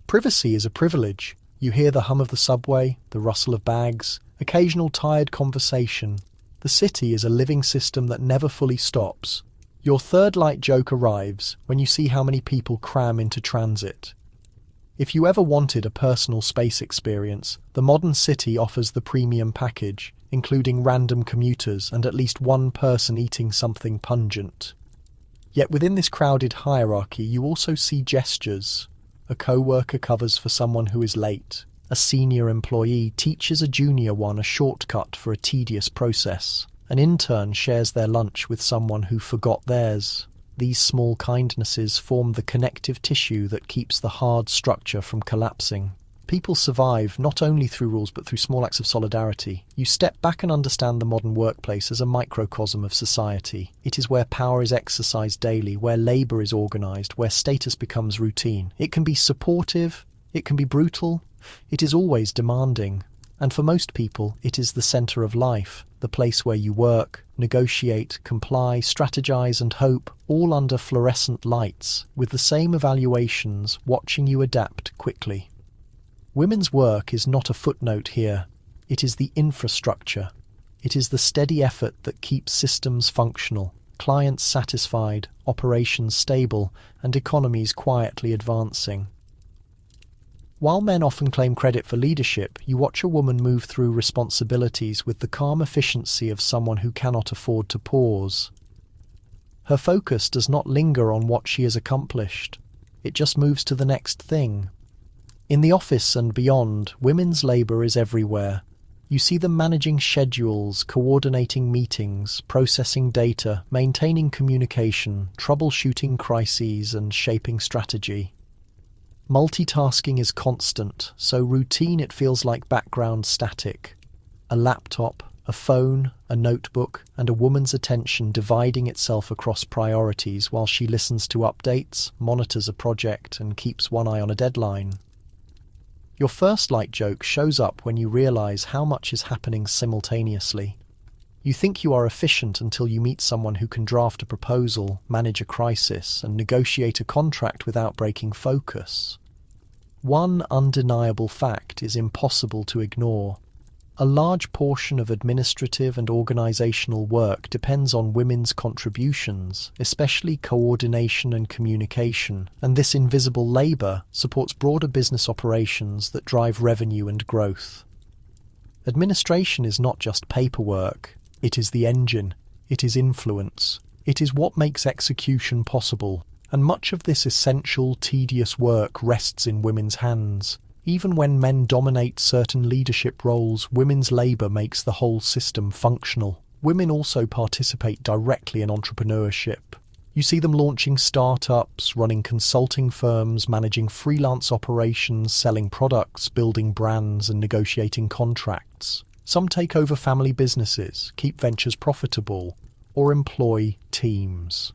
Privacy is a privilege. You hear the hum of the subway, the rustle of bags, occasional tired conversation. The city is a living system that never fully stops. Your third light joke arrives when you see how many people cram into transit. If you ever wanted a personal space experience, the modern city offers the premium package, including random commuters and at least one person eating something pungent. Yet within this crowded hierarchy, you also see gestures. A co-worker covers for someone who is late. A senior employee teaches a junior one a shortcut for a tedious process. An intern shares their lunch with someone who forgot theirs. These small kindnesses form the connective tissue that keeps the hard structure from collapsing. People survive not only through rules but through small acts of solidarity. You step back and understand the modern workplace as a microcosm of society. It is where power is exercised daily, where labour is organised, where status becomes routine. It can be supportive, it can be brutal, it is always demanding. And for most people, it is the centre of life, the place where you work, negotiate, comply, strategise and hope, all under fluorescent lights, with the same evaluations watching you adapt quickly. Women's work is not a footnote here. It is the infrastructure. It is the steady effort that keeps systems functional, clients satisfied, operations stable, and economies quietly advancing. While men often claim credit for leadership, you watch a woman move through responsibilities with the calm efficiency of someone who cannot afford to pause. Her focus does not linger on what she has accomplished. It just moves to the next thing. In the office and beyond, women's labour is everywhere. You see them managing schedules, coordinating meetings, processing data, maintaining communication, troubleshooting crises, and shaping strategy. Multitasking is constant, so routine it feels like background static. A laptop, a phone, a notebook, and a woman's attention dividing itself across priorities while she listens to updates, monitors a project, and keeps one eye on a deadline. Your first light joke shows up when you realise how much is happening simultaneously. You think you are efficient until you meet someone who can draft a proposal, manage a crisis, and negotiate a contract without breaking focus. One undeniable fact is impossible to ignore. A large portion of administrative and organisational work depends on women's contributions, especially coordination and communication, and this invisible labour supports broader business operations that drive revenue and growth. Administration is not just paperwork, it is the engine, it is influence, it is what makes execution possible, and much of this essential, tedious work rests in women's hands. Even when men dominate certain leadership roles, women's labour makes the whole system functional. Women also participate directly in entrepreneurship. You see them launching startups, running consulting firms, managing freelance operations, selling products, building brands, and negotiating contracts. Some take over family businesses, keep ventures profitable, or employ teams.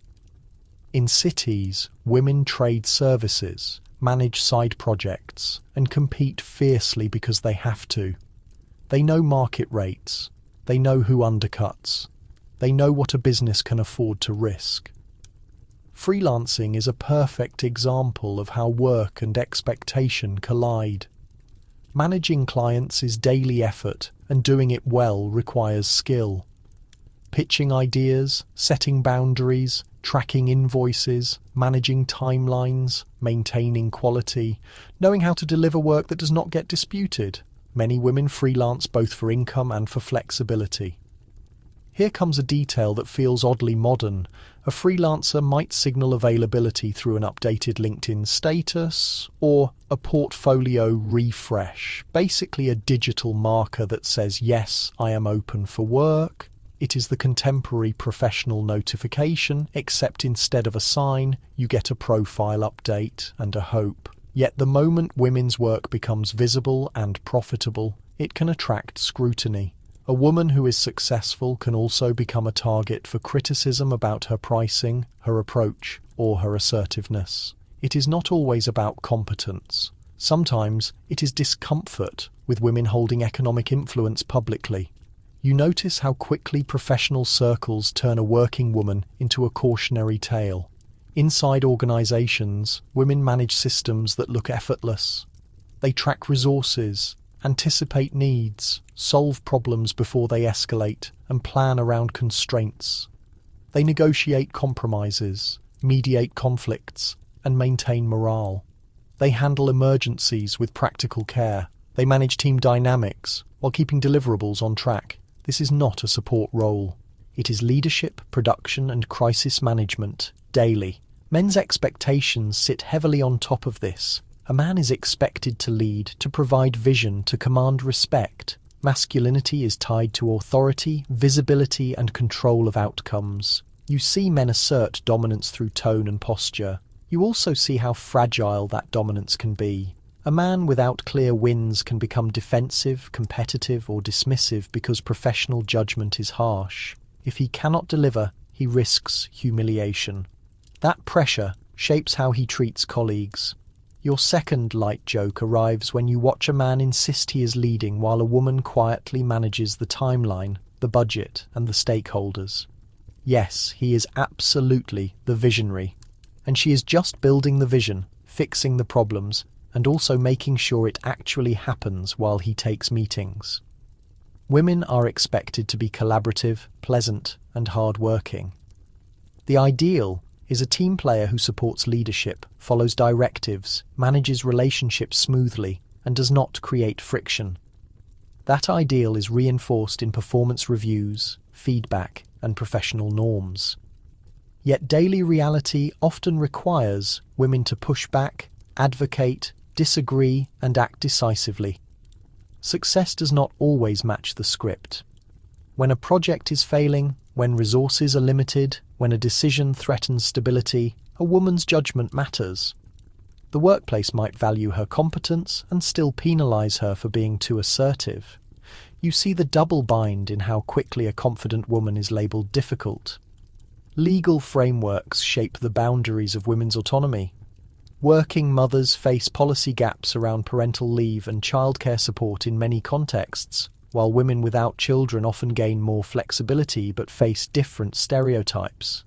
In cities, women trade services, manage side projects, and compete fiercely because they have to. They know market rates. They know who undercuts. They know what a business can afford to risk. Freelancing is a perfect example of how work and expectation collide. Managing clients is daily effort, and doing it well requires skill. Pitching ideas, setting boundaries, tracking invoices, managing timelines, maintaining quality, knowing how to deliver work that does not get disputed. Many women freelance both for income and for flexibility. Here comes a detail that feels oddly modern. A freelancer might signal availability through an updated LinkedIn status or a portfolio refresh, basically a digital marker that says, yes, I am open for work. It is the contemporary professional notification, except instead of a sign, you get a profile update and a hope. Yet the moment women's work becomes visible and profitable, it can attract scrutiny. A woman who is successful can also become a target for criticism about her pricing, her approach, or her assertiveness. It is not always about competence. Sometimes it is discomfort with women holding economic influence publicly. You notice how quickly professional circles turn a working woman into a cautionary tale. Inside organizations, women manage systems that look effortless. They track resources, anticipate needs, solve problems before they escalate, and plan around constraints. They negotiate compromises, mediate conflicts, and maintain morale. They handle emergencies with practical care. They manage team dynamics while keeping deliverables on track. This is not a support role. It is leadership, production, and crisis management, daily. Men's expectations sit heavily on top of this. A man is expected to lead, to provide vision, to command respect. Masculinity is tied to authority, visibility, and control of outcomes. You see men assert dominance through tone and posture. You also see how fragile that dominance can be. A man without clear wins can become defensive, competitive, or dismissive because professional judgment is harsh. If he cannot deliver, he risks humiliation. That pressure shapes how he treats colleagues. Your second light joke arrives when you watch a man insist he is leading while a woman quietly manages the timeline, the budget, and the stakeholders. Yes, he is absolutely the visionary, and she is just building the vision, fixing the problems, and also making sure it actually happens while he takes meetings. Women are expected to be collaborative, pleasant, and hard-working. The ideal is a team player who supports leadership, follows directives, manages relationships smoothly, and does not create friction. That ideal is reinforced in performance reviews, feedback, and professional norms. Yet daily reality often requires women to push back, advocate, disagree, and act decisively. Success does not always match the script. When a project is failing, when resources are limited, when a decision threatens stability, a woman's judgment matters. The workplace might value her competence and still penalize her for being too assertive. You see the double bind in how quickly a confident woman is labeled difficult. Legal frameworks shape the boundaries of women's autonomy. Working mothers face policy gaps around parental leave and childcare support in many contexts, while women without children often gain more flexibility but face different stereotypes.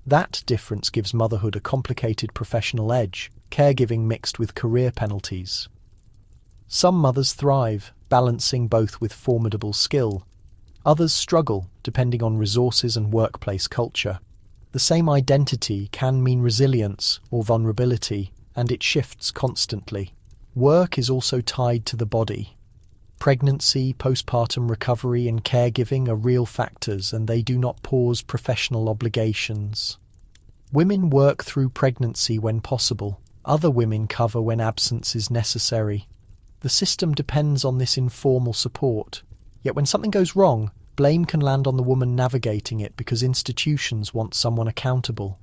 That difference gives motherhood a complicated professional edge, caregiving mixed with career penalties. Some mothers thrive, balancing both with formidable skill. Others struggle, depending on resources and workplace culture. The same identity can mean resilience or vulnerability, and it shifts constantly. Work is also tied to the body. Pregnancy, postpartum recovery, and caregiving are real factors, and they do not pause professional obligations. Women work through pregnancy when possible. Other women cover when absence is necessary. The system depends on this informal support. Yet when something goes wrong, blame can land on the woman navigating it because institutions want someone accountable.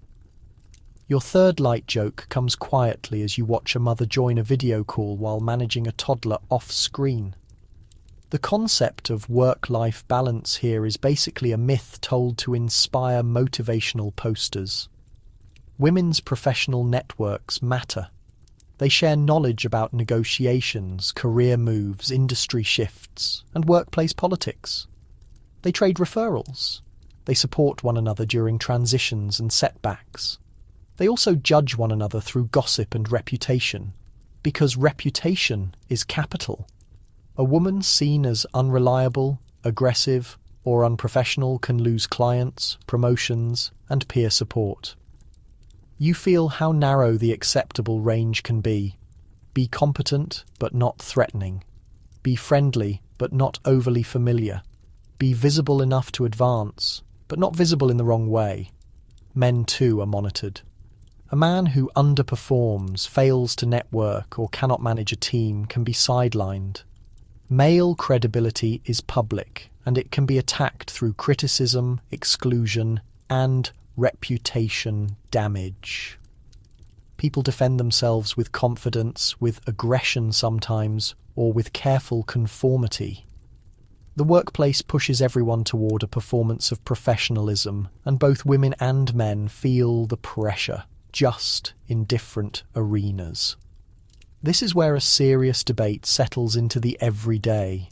Your third light joke comes quietly as you watch a mother join a video call while managing a toddler off-screen. The concept of work-life balance here is basically a myth told to inspire motivational posters. Women's professional networks matter. They share knowledge about negotiations, career moves, industry shifts, and workplace politics. They trade referrals. They support one another during transitions and setbacks. They also judge one another through gossip and reputation, because reputation is capital. A woman seen as unreliable, aggressive, or unprofessional can lose clients, promotions, and peer support. You feel how narrow the acceptable range can be. Be competent, but not threatening. Be friendly, but not overly familiar. Be visible enough to advance, but not visible in the wrong way. Men too are monitored. A man who underperforms, fails to network, or cannot manage a team can be sidelined. Male credibility is public, and it can be attacked through criticism, exclusion, and reputation damage. People defend themselves with confidence, with aggression sometimes, or with careful conformity. The workplace pushes everyone toward a performance of professionalism, and both women and men feel the pressure, just in different arenas. This is where a serious debate settles into the everyday.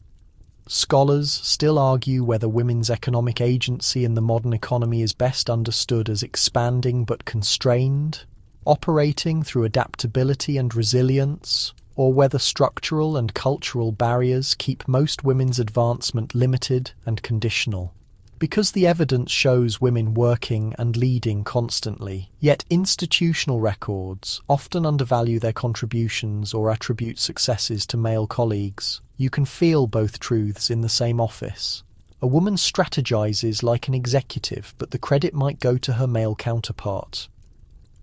Scholars still argue whether women's economic agency in the modern economy is best understood as expanding but constrained, operating through adaptability and resilience, or whether structural and cultural barriers keep most women's advancement limited and conditional. Because the evidence shows women working and leading constantly, yet institutional records often undervalue their contributions or attribute successes to male colleagues, you can feel both truths in the same office. A woman strategizes like an executive, but the credit might go to her male counterpart.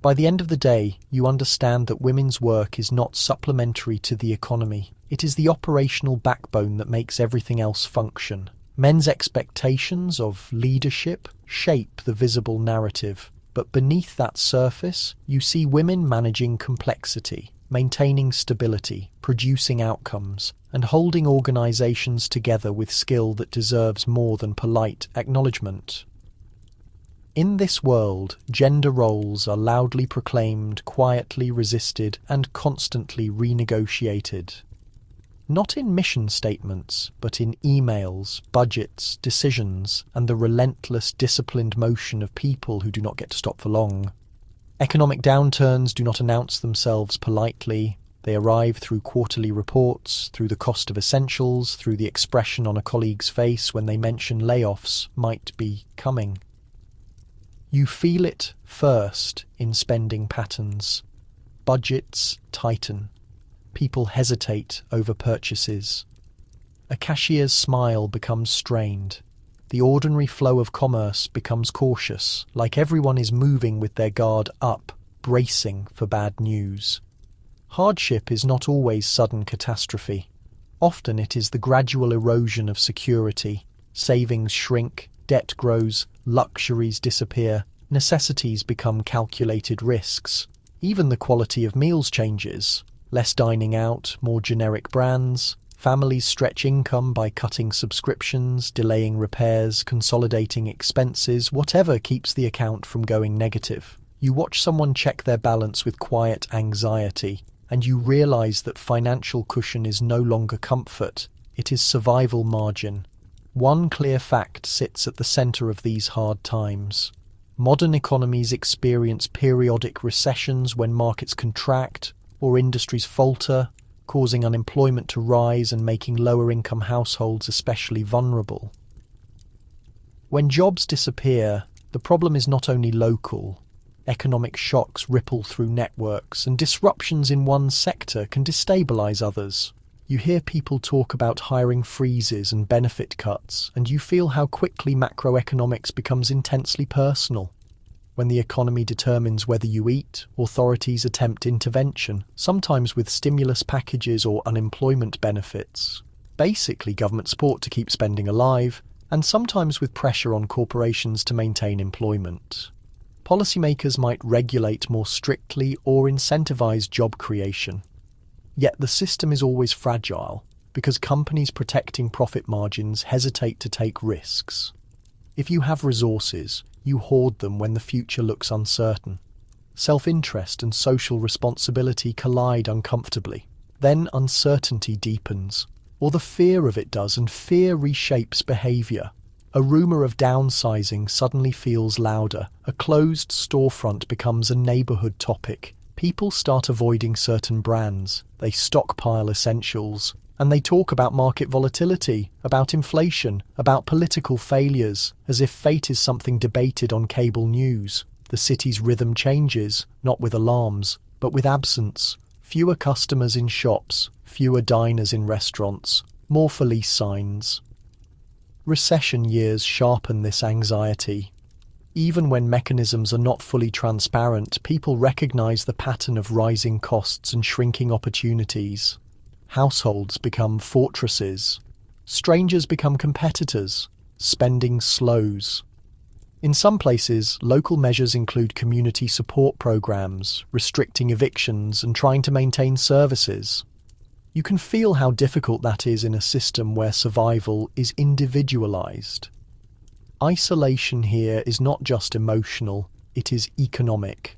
By the end of the day, you understand that women's work is not supplementary to the economy. It is the operational backbone that makes everything else function. Men's expectations of leadership shape the visible narrative, but beneath that surface, you see women managing complexity, maintaining stability, producing outcomes, and holding organizations together with skill that deserves more than polite acknowledgement. In this world, gender roles are loudly proclaimed, quietly resisted, and constantly renegotiated. Not in mission statements, but in emails, budgets, decisions, and the relentless, disciplined motion of people who do not get to stop for long. Economic downturns do not announce themselves politely. They arrive through quarterly reports, through the cost of essentials, through the expression on a colleague's face when they mention layoffs might be coming. You feel it first in spending patterns. Budgets tighten. People hesitate over purchases. A cashier's smile becomes strained. The ordinary flow of commerce becomes cautious, like everyone is moving with their guard up, bracing for bad news. Hardship is not always sudden catastrophe. Often it is the gradual erosion of security. Savings shrink, debt grows, luxuries disappear, necessities become calculated risks. Even the quality of meals changes. Less dining out, more generic brands. Families stretch income by cutting subscriptions, delaying repairs, consolidating expenses, whatever keeps the account from going negative. You watch someone check their balance with quiet anxiety, and you realize that financial cushion is no longer comfort, it is survival margin. One clear fact sits at the center of these hard times. Modern economies experience periodic recessions when markets contract, or industries falter, causing unemployment to rise and making lower-income households especially vulnerable. When jobs disappear, the problem is not only local. Economic shocks ripple through networks, and disruptions in one sector can destabilize others. You hear people talk about hiring freezes and benefit cuts, and you feel how quickly macroeconomics becomes intensely personal. When the economy determines whether you eat, authorities attempt intervention, sometimes with stimulus packages or unemployment benefits. Basically government support to keep spending alive, and sometimes with pressure on corporations to maintain employment. Policymakers might regulate more strictly or incentivize job creation. Yet the system is always fragile, because companies protecting profit margins hesitate to take risks. If you have resources, you hoard them when the future looks uncertain. Self-interest and social responsibility collide uncomfortably. Then uncertainty deepens, or the fear of it does, and fear reshapes behavior. A rumor of downsizing suddenly feels louder. A closed storefront becomes a neighborhood topic. People start avoiding certain brands. They stockpile essentials. And they talk about market volatility, about inflation, about political failures, as if fate is something debated on cable news. The city's rhythm changes, not with alarms, but with absence. Fewer customers in shops, fewer diners in restaurants, More for lease signs. Recession years sharpen this anxiety. Even when mechanisms are not fully transparent, people recognize the pattern of rising costs and shrinking opportunities. Households become fortresses. Strangers become competitors. Spending slows. In some places, local measures include community support programs, restricting evictions, and trying to maintain services. You can feel how difficult that is in a system where survival is individualized. Isolation here is not just emotional, it is economic.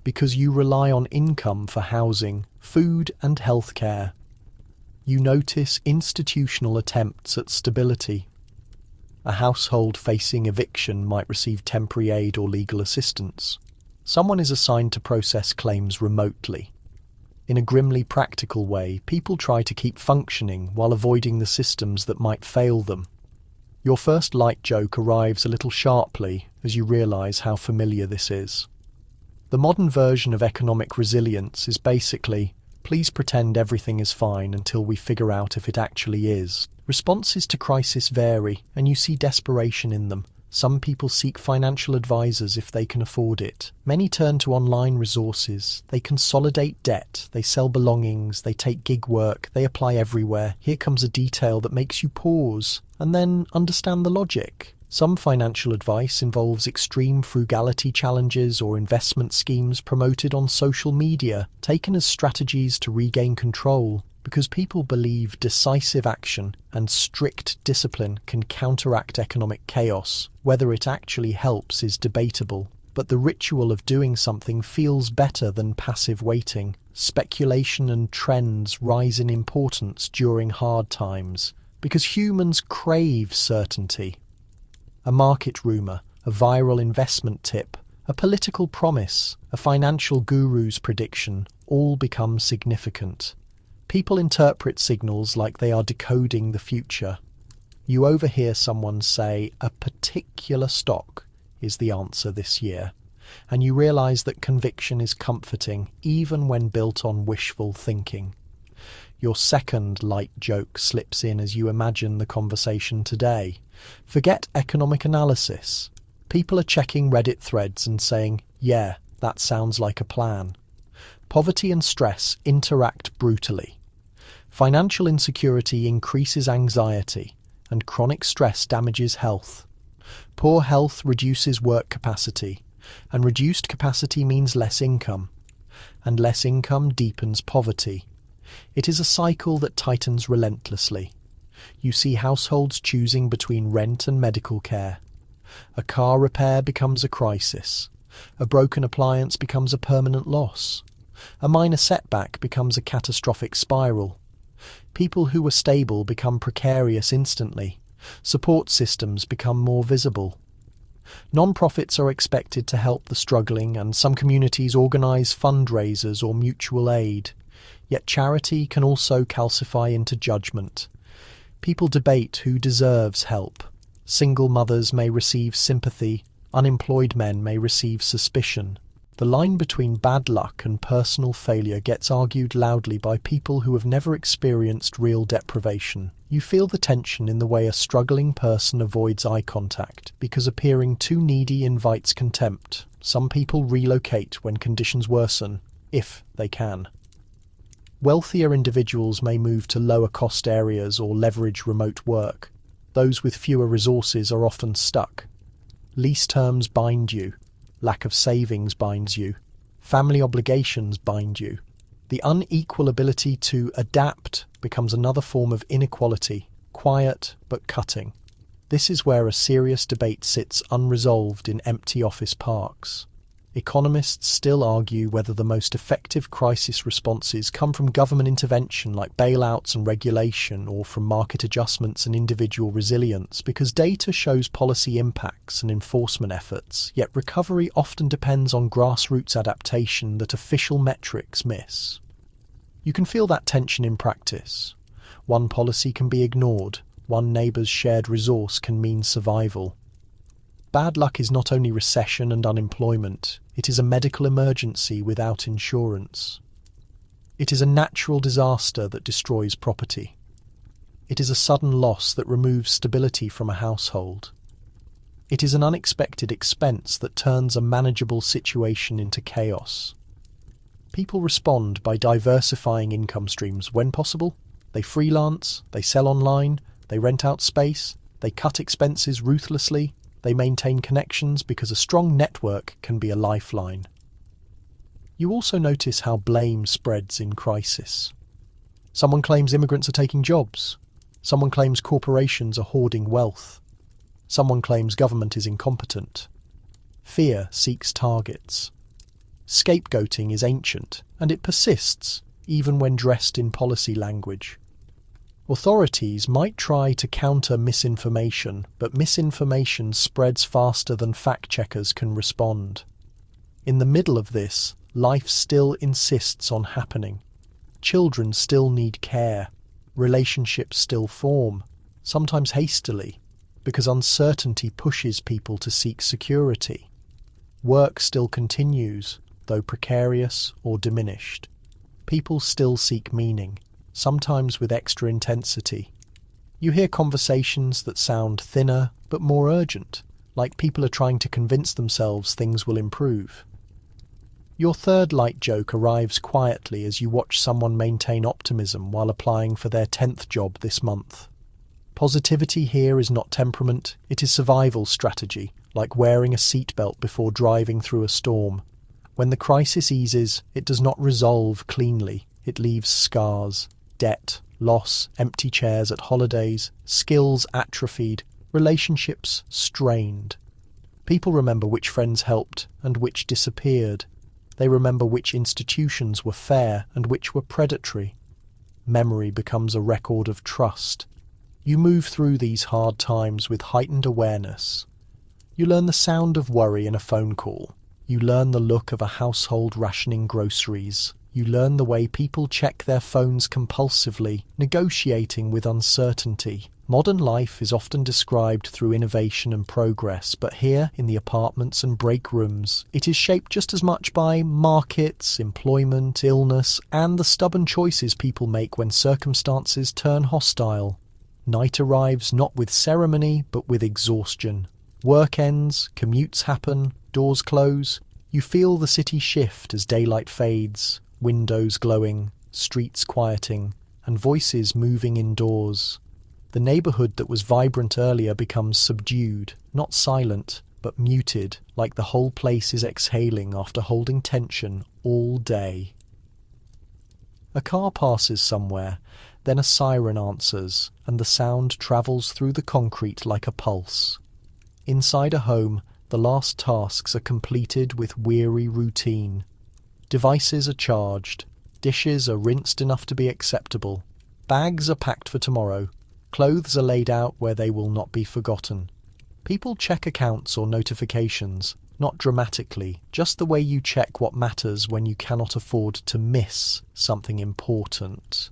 Because you rely on income for housing, food, and healthcare. You notice institutional attempts at stability. A household facing eviction might receive temporary aid or legal assistance. Someone is assigned to process claims remotely. In a grimly practical way, people try to keep functioning while avoiding the systems that might fail them. Your first light joke arrives a little sharply as you realize how familiar this is. The modern version of economic resilience is basically, please pretend everything is fine until we figure out if it actually is. Responses to crisis vary, and you see desperation in them. Some people seek financial advisors if they can afford it. Many turn to online resources. They consolidate debt. They sell belongings. They take gig work. They apply everywhere. Here comes a detail that makes you pause and then understand the logic. Some financial advice involves extreme frugality challenges or investment schemes promoted on social media, taken as strategies to regain control. Because people believe decisive action and strict discipline can counteract economic chaos. Whether it actually helps is debatable, but the ritual of doing something feels better than passive waiting. Speculation and trends rise in importance during hard times, because humans crave certainty. A market rumour, a viral investment tip, a political promise, a financial guru's prediction, all become significant. People interpret signals like they are decoding the future. You overhear someone say, a particular stock is the answer this year, and you realize that conviction is comforting even when built on wishful thinking. Your second light joke slips in as you imagine the conversation today. Forget economic analysis. People are checking Reddit threads and saying, yeah, that sounds like a plan. Poverty and stress interact brutally. Financial insecurity increases anxiety, and chronic stress damages health. Poor health reduces work capacity, and reduced capacity means less income, and less income deepens poverty. It is a cycle that tightens relentlessly. You see households choosing between rent and medical care. A car repair becomes a crisis. A broken appliance becomes a permanent loss. A minor setback becomes a catastrophic spiral. People who were stable become precarious instantly. Support systems become more visible. Non-profits are expected to help the struggling, and some communities organise fundraisers or mutual aid. Yet charity can also calcify into judgment. People debate who deserves help. Single mothers may receive sympathy. Unemployed men may receive suspicion. The line between bad luck and personal failure gets argued loudly by people who have never experienced real deprivation. You feel the tension in the way a struggling person avoids eye contact, because appearing too needy invites contempt. Some people relocate when conditions worsen, if they can. Wealthier individuals may move to lower-cost areas or leverage remote work. Those with fewer resources are often stuck. Lease terms bind you. Lack of savings binds you. Family obligations bind you. The unequal ability to adapt becomes another form of inequality, quiet but cutting. This is where a serious debate sits unresolved in empty office parks. Economists still argue whether the most effective crisis responses come from government intervention like bailouts and regulation, or from market adjustments and individual resilience, because data shows policy impacts and enforcement efforts, yet recovery often depends on grassroots adaptation that official metrics miss. You can feel that tension in practice. One policy can be ignored, one neighbour's shared resource can mean survival. Bad luck is not only recession and unemployment, it is a medical emergency without insurance. It is a natural disaster that destroys property. It is a sudden loss that removes stability from a household. It is an unexpected expense that turns a manageable situation into chaos. People respond by diversifying income streams when possible. They freelance, they sell online, they rent out space, they cut expenses ruthlessly, they maintain connections because a strong network can be a lifeline. You also notice how blame spreads in crisis. Someone claims immigrants are taking jobs. Someone claims corporations are hoarding wealth. Someone claims government is incompetent. Fear seeks targets. Scapegoating is ancient, and it persists, even when dressed in policy language. Authorities might try to counter misinformation, but misinformation spreads faster than fact-checkers can respond. In the middle of this, life still insists on happening. Children still need care. Relationships still form, sometimes hastily, because uncertainty pushes people to seek security. Work still continues, though precarious or diminished. People still seek meaning, sometimes with extra intensity. You hear conversations that sound thinner but more urgent, like people are trying to convince themselves things will improve. Your third light joke arrives quietly as you watch someone maintain optimism while applying for their 10th job this month. Positivity here is not temperament, it is survival strategy, like wearing a seatbelt before driving through a storm. When the crisis eases, it does not resolve cleanly, it leaves scars, debt, loss, empty chairs at holidays, skills atrophied, relationships strained. People remember which friends helped and which disappeared. They remember which institutions were fair and which were predatory. Memory becomes a record of trust. You move through these hard times with heightened awareness. You learn the sound of worry in a phone call. You learn the look of a household rationing groceries. You learn the way people check their phones compulsively, negotiating with uncertainty. Modern life is often described through innovation and progress, but here, in the apartments and break rooms, it is shaped just as much by markets, employment, illness, and the stubborn choices people make when circumstances turn hostile. Night arrives not with ceremony, but with exhaustion. Work ends, commutes happen, doors close. You feel the city shift as daylight fades, windows glowing, streets quieting, and voices moving indoors. The neighbourhood that was vibrant earlier becomes subdued, not silent, but muted, like the whole place is exhaling after holding tension all day. A car passes somewhere, then a siren answers, and the sound travels through the concrete like a pulse. Inside a home, the last tasks are completed with weary routine. Devices are charged, dishes are rinsed enough to be acceptable, bags are packed for tomorrow, clothes are laid out where they will not be forgotten. People check accounts or notifications, not dramatically, just the way you check what matters when you cannot afford to miss something important.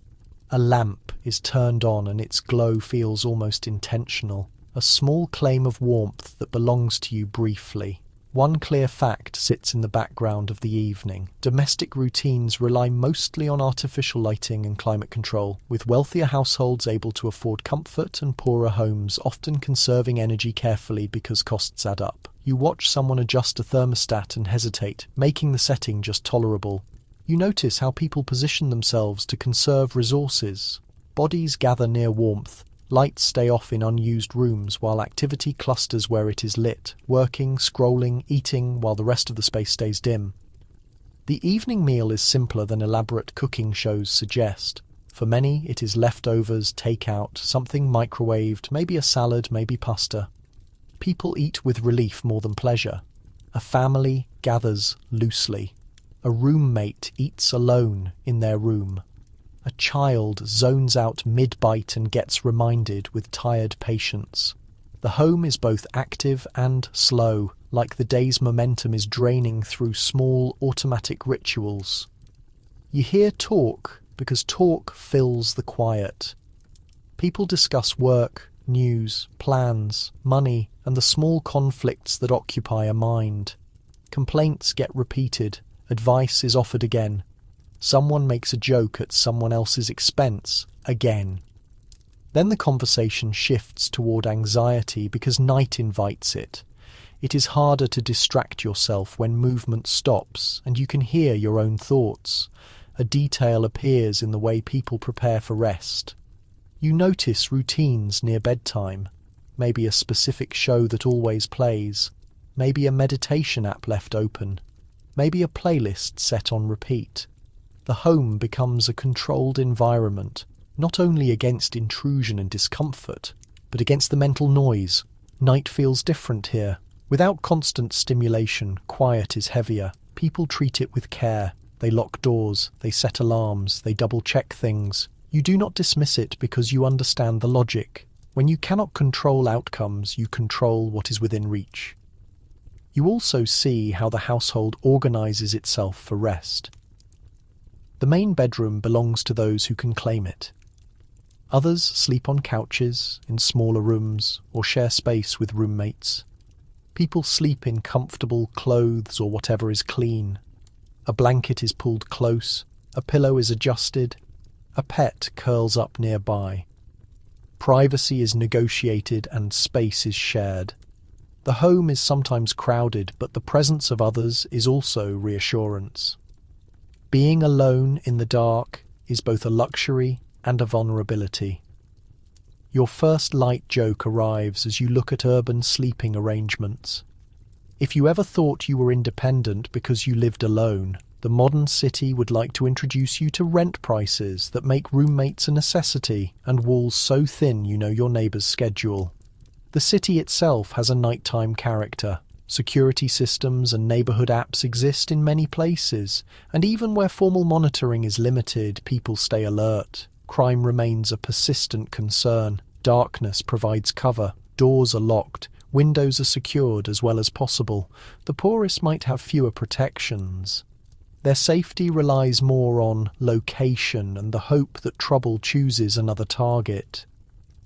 A lamp is turned on and its glow feels almost intentional, a small claim of warmth that belongs to you briefly. One clear fact sits in the background of the evening. Domestic routines rely mostly on artificial lighting and climate control, with wealthier households able to afford comfort and poorer homes often conserving energy carefully because costs add up. You watch someone adjust a thermostat and hesitate, making the setting just tolerable. You notice how people position themselves to conserve resources. Bodies gather near warmth. Lights stay off in unused rooms while activity clusters where it is lit, working, scrolling, eating while the rest of the space stays dim. The evening meal is simpler than elaborate cooking shows suggest. For many, it is leftovers, takeout, something microwaved, maybe a salad, maybe pasta. People eat with relief more than pleasure. A family gathers loosely. A roommate eats alone in their room. A child zones out mid-bite and gets reminded with tired patience. The home is both active and slow, like the day's momentum is draining through small automatic rituals. You hear talk because talk fills the quiet. People discuss work, news, plans, money, and the small conflicts that occupy a mind. Complaints get repeated, advice is offered again. Someone makes a joke at someone else's expense, again. Then the conversation shifts toward anxiety because night invites it. It is harder to distract yourself when movement stops and you can hear your own thoughts. A detail appears in the way people prepare for rest. You notice routines near bedtime, maybe a specific show that always plays, maybe a meditation app left open, maybe a playlist set on repeat. The home becomes a controlled environment, not only against intrusion and discomfort, but against the mental noise. Night feels different here. Without constant stimulation, quiet is heavier. People treat it with care. They lock doors, they set alarms, they double-check things. You do not dismiss it because you understand the logic. When you cannot control outcomes, you control what is within reach. You also see how the household organizes itself for rest. The main bedroom belongs to those who can claim it. Others sleep on couches, in smaller rooms, or share space with roommates. People sleep in comfortable clothes or whatever is clean. A blanket is pulled close, a pillow is adjusted, a pet curls up nearby. Privacy is negotiated and space is shared. The home is sometimes crowded, but the presence of others is also reassurance. Being alone in the dark is both a luxury and a vulnerability. Your first light joke arrives as you look at urban sleeping arrangements. If you ever thought you were independent because you lived alone, the modern city would like to introduce you to rent prices that make roommates a necessity and walls so thin you know your neighbour's schedule. The city itself has a nighttime character. Security systems and neighbourhood apps exist in many places, and even where formal monitoring is limited, people stay alert. Crime remains a persistent concern. Darkness provides cover. Doors are locked. Windows are secured as well as possible. The poorest might have fewer protections. Their safety relies more on location and the hope that trouble chooses another target.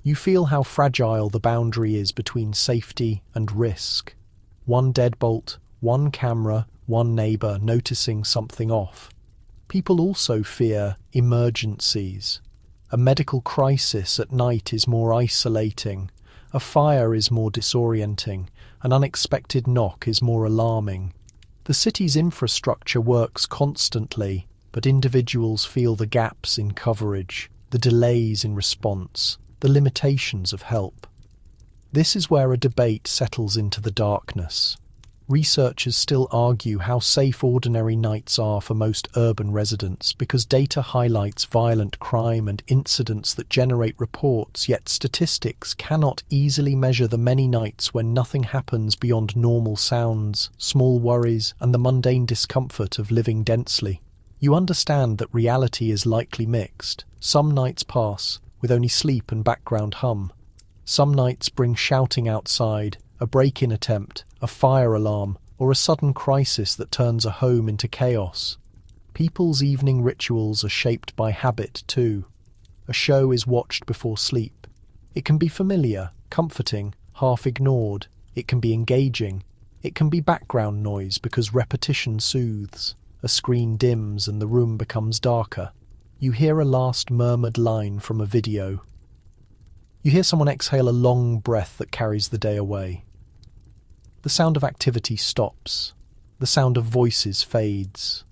You feel how fragile the boundary is between safety and risk. One deadbolt, one camera, one neighbour noticing something off. People also fear emergencies. A medical crisis at night is more isolating. A fire is more disorienting. An unexpected knock is more alarming. The city's infrastructure works constantly, but individuals feel the gaps in coverage, the delays in response, the limitations of help. This is where a debate settles into the darkness. Researchers still argue how safe ordinary nights are for most urban residents because data highlights violent crime and incidents that generate reports, yet statistics cannot easily measure the many nights when nothing happens beyond normal sounds, small worries, and the mundane discomfort of living densely. You understand that reality is likely mixed. Some nights pass with only sleep and background hum. Some nights bring shouting outside, a break-in attempt, a fire alarm, or a sudden crisis that turns a home into chaos. People's evening rituals are shaped by habit too. A show is watched before sleep. It can be familiar, comforting, half ignored. It can be engaging. It can be background noise because repetition soothes. A screen dims and the room becomes darker. You hear a last murmured line from a video. You hear someone exhale a long breath that carries the day away. The sound of activity stops. The sound of voices fades.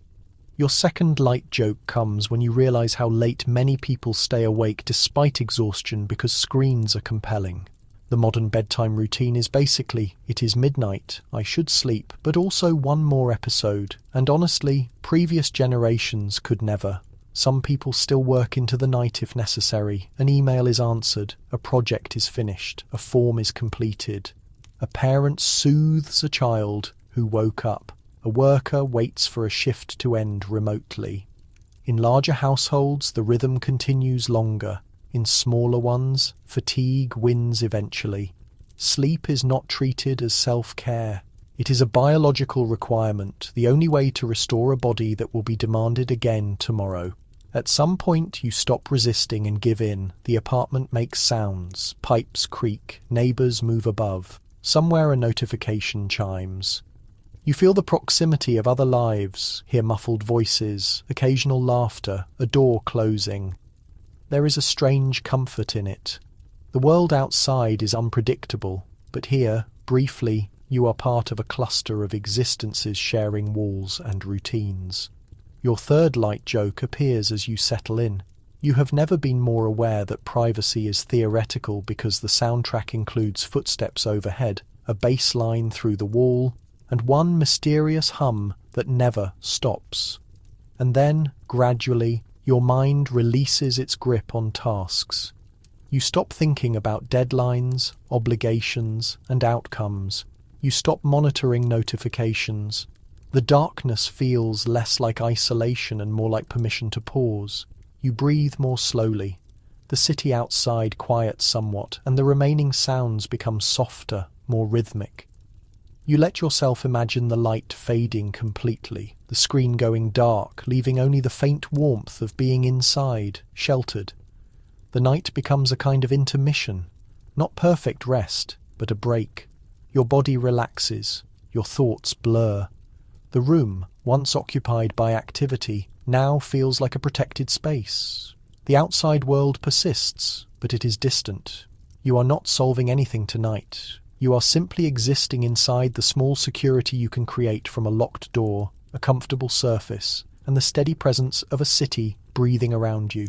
Your second light joke comes when you realize how late many people stay awake despite exhaustion because screens are compelling. The modern bedtime routine is basically, it is midnight, I should sleep, but also one more episode. And honestly, previous generations could never. Some people still work into the night if necessary. An email is answered, a project is finished, a form is completed. A parent soothes a child who woke up. A worker waits for a shift to end remotely. In larger households, the rhythm continues longer. In smaller ones, fatigue wins eventually. Sleep is not treated as self-care. It is a biological requirement, the only way to restore a body that will be demanded again tomorrow. At some point, you stop resisting and give in. The apartment makes sounds. Pipes creak. Neighbours move above. Somewhere a notification chimes. You feel the proximity of other lives, hear muffled voices, occasional laughter, a door closing. There is a strange comfort in it. The world outside is unpredictable, but here, briefly, you are part of a cluster of existences sharing walls and routines. Your third light joke appears as you settle in. You have never been more aware that privacy is theoretical because the soundtrack includes footsteps overhead, a bass line through the wall, and one mysterious hum that never stops. And then, gradually, your mind releases its grip on tasks. You stop thinking about deadlines, obligations, and outcomes. You stop monitoring notifications. The darkness feels less like isolation and more like permission to pause. You breathe more slowly. The city outside quiets somewhat, and the remaining sounds become softer, more rhythmic. You let yourself imagine the light fading completely, the screen going dark, leaving only the faint warmth of being inside, sheltered. The night becomes a kind of intermission, not perfect rest, but a break. Your body relaxes, your thoughts blur. The room, once occupied by activity, now feels like a protected space. The outside world persists, but it is distant. You are not solving anything tonight. You are simply existing inside the small security you can create from a locked door, a comfortable surface, and the steady presence of a city breathing around you.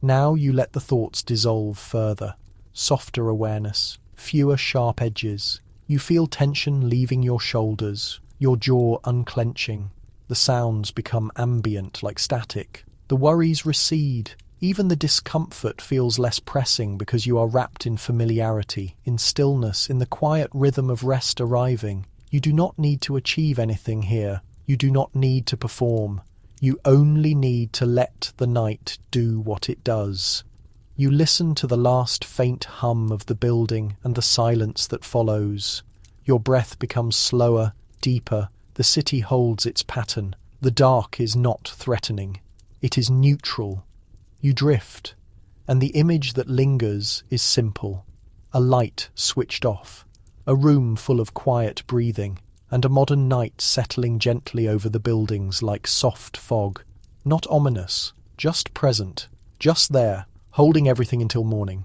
Now you let the thoughts dissolve further. Softer awareness, fewer sharp edges. You feel tension leaving your shoulders, your jaw unclenching. The sounds become ambient, like static. The worries recede. Even the discomfort feels less pressing because you are wrapped in familiarity, in stillness, in the quiet rhythm of rest arriving. You do not need to achieve anything here. You do not need to perform. You only need to let the night do what it does. You listen to the last faint hum of the building and the silence that follows. Your breath becomes slower, deeper. The city holds its pattern. The dark is not threatening. It is neutral. You drift, and the image that lingers is simple. A light switched off, a room full of quiet breathing, and a modern night settling gently over the buildings like soft fog. Not ominous, just present, just there, holding everything until morning.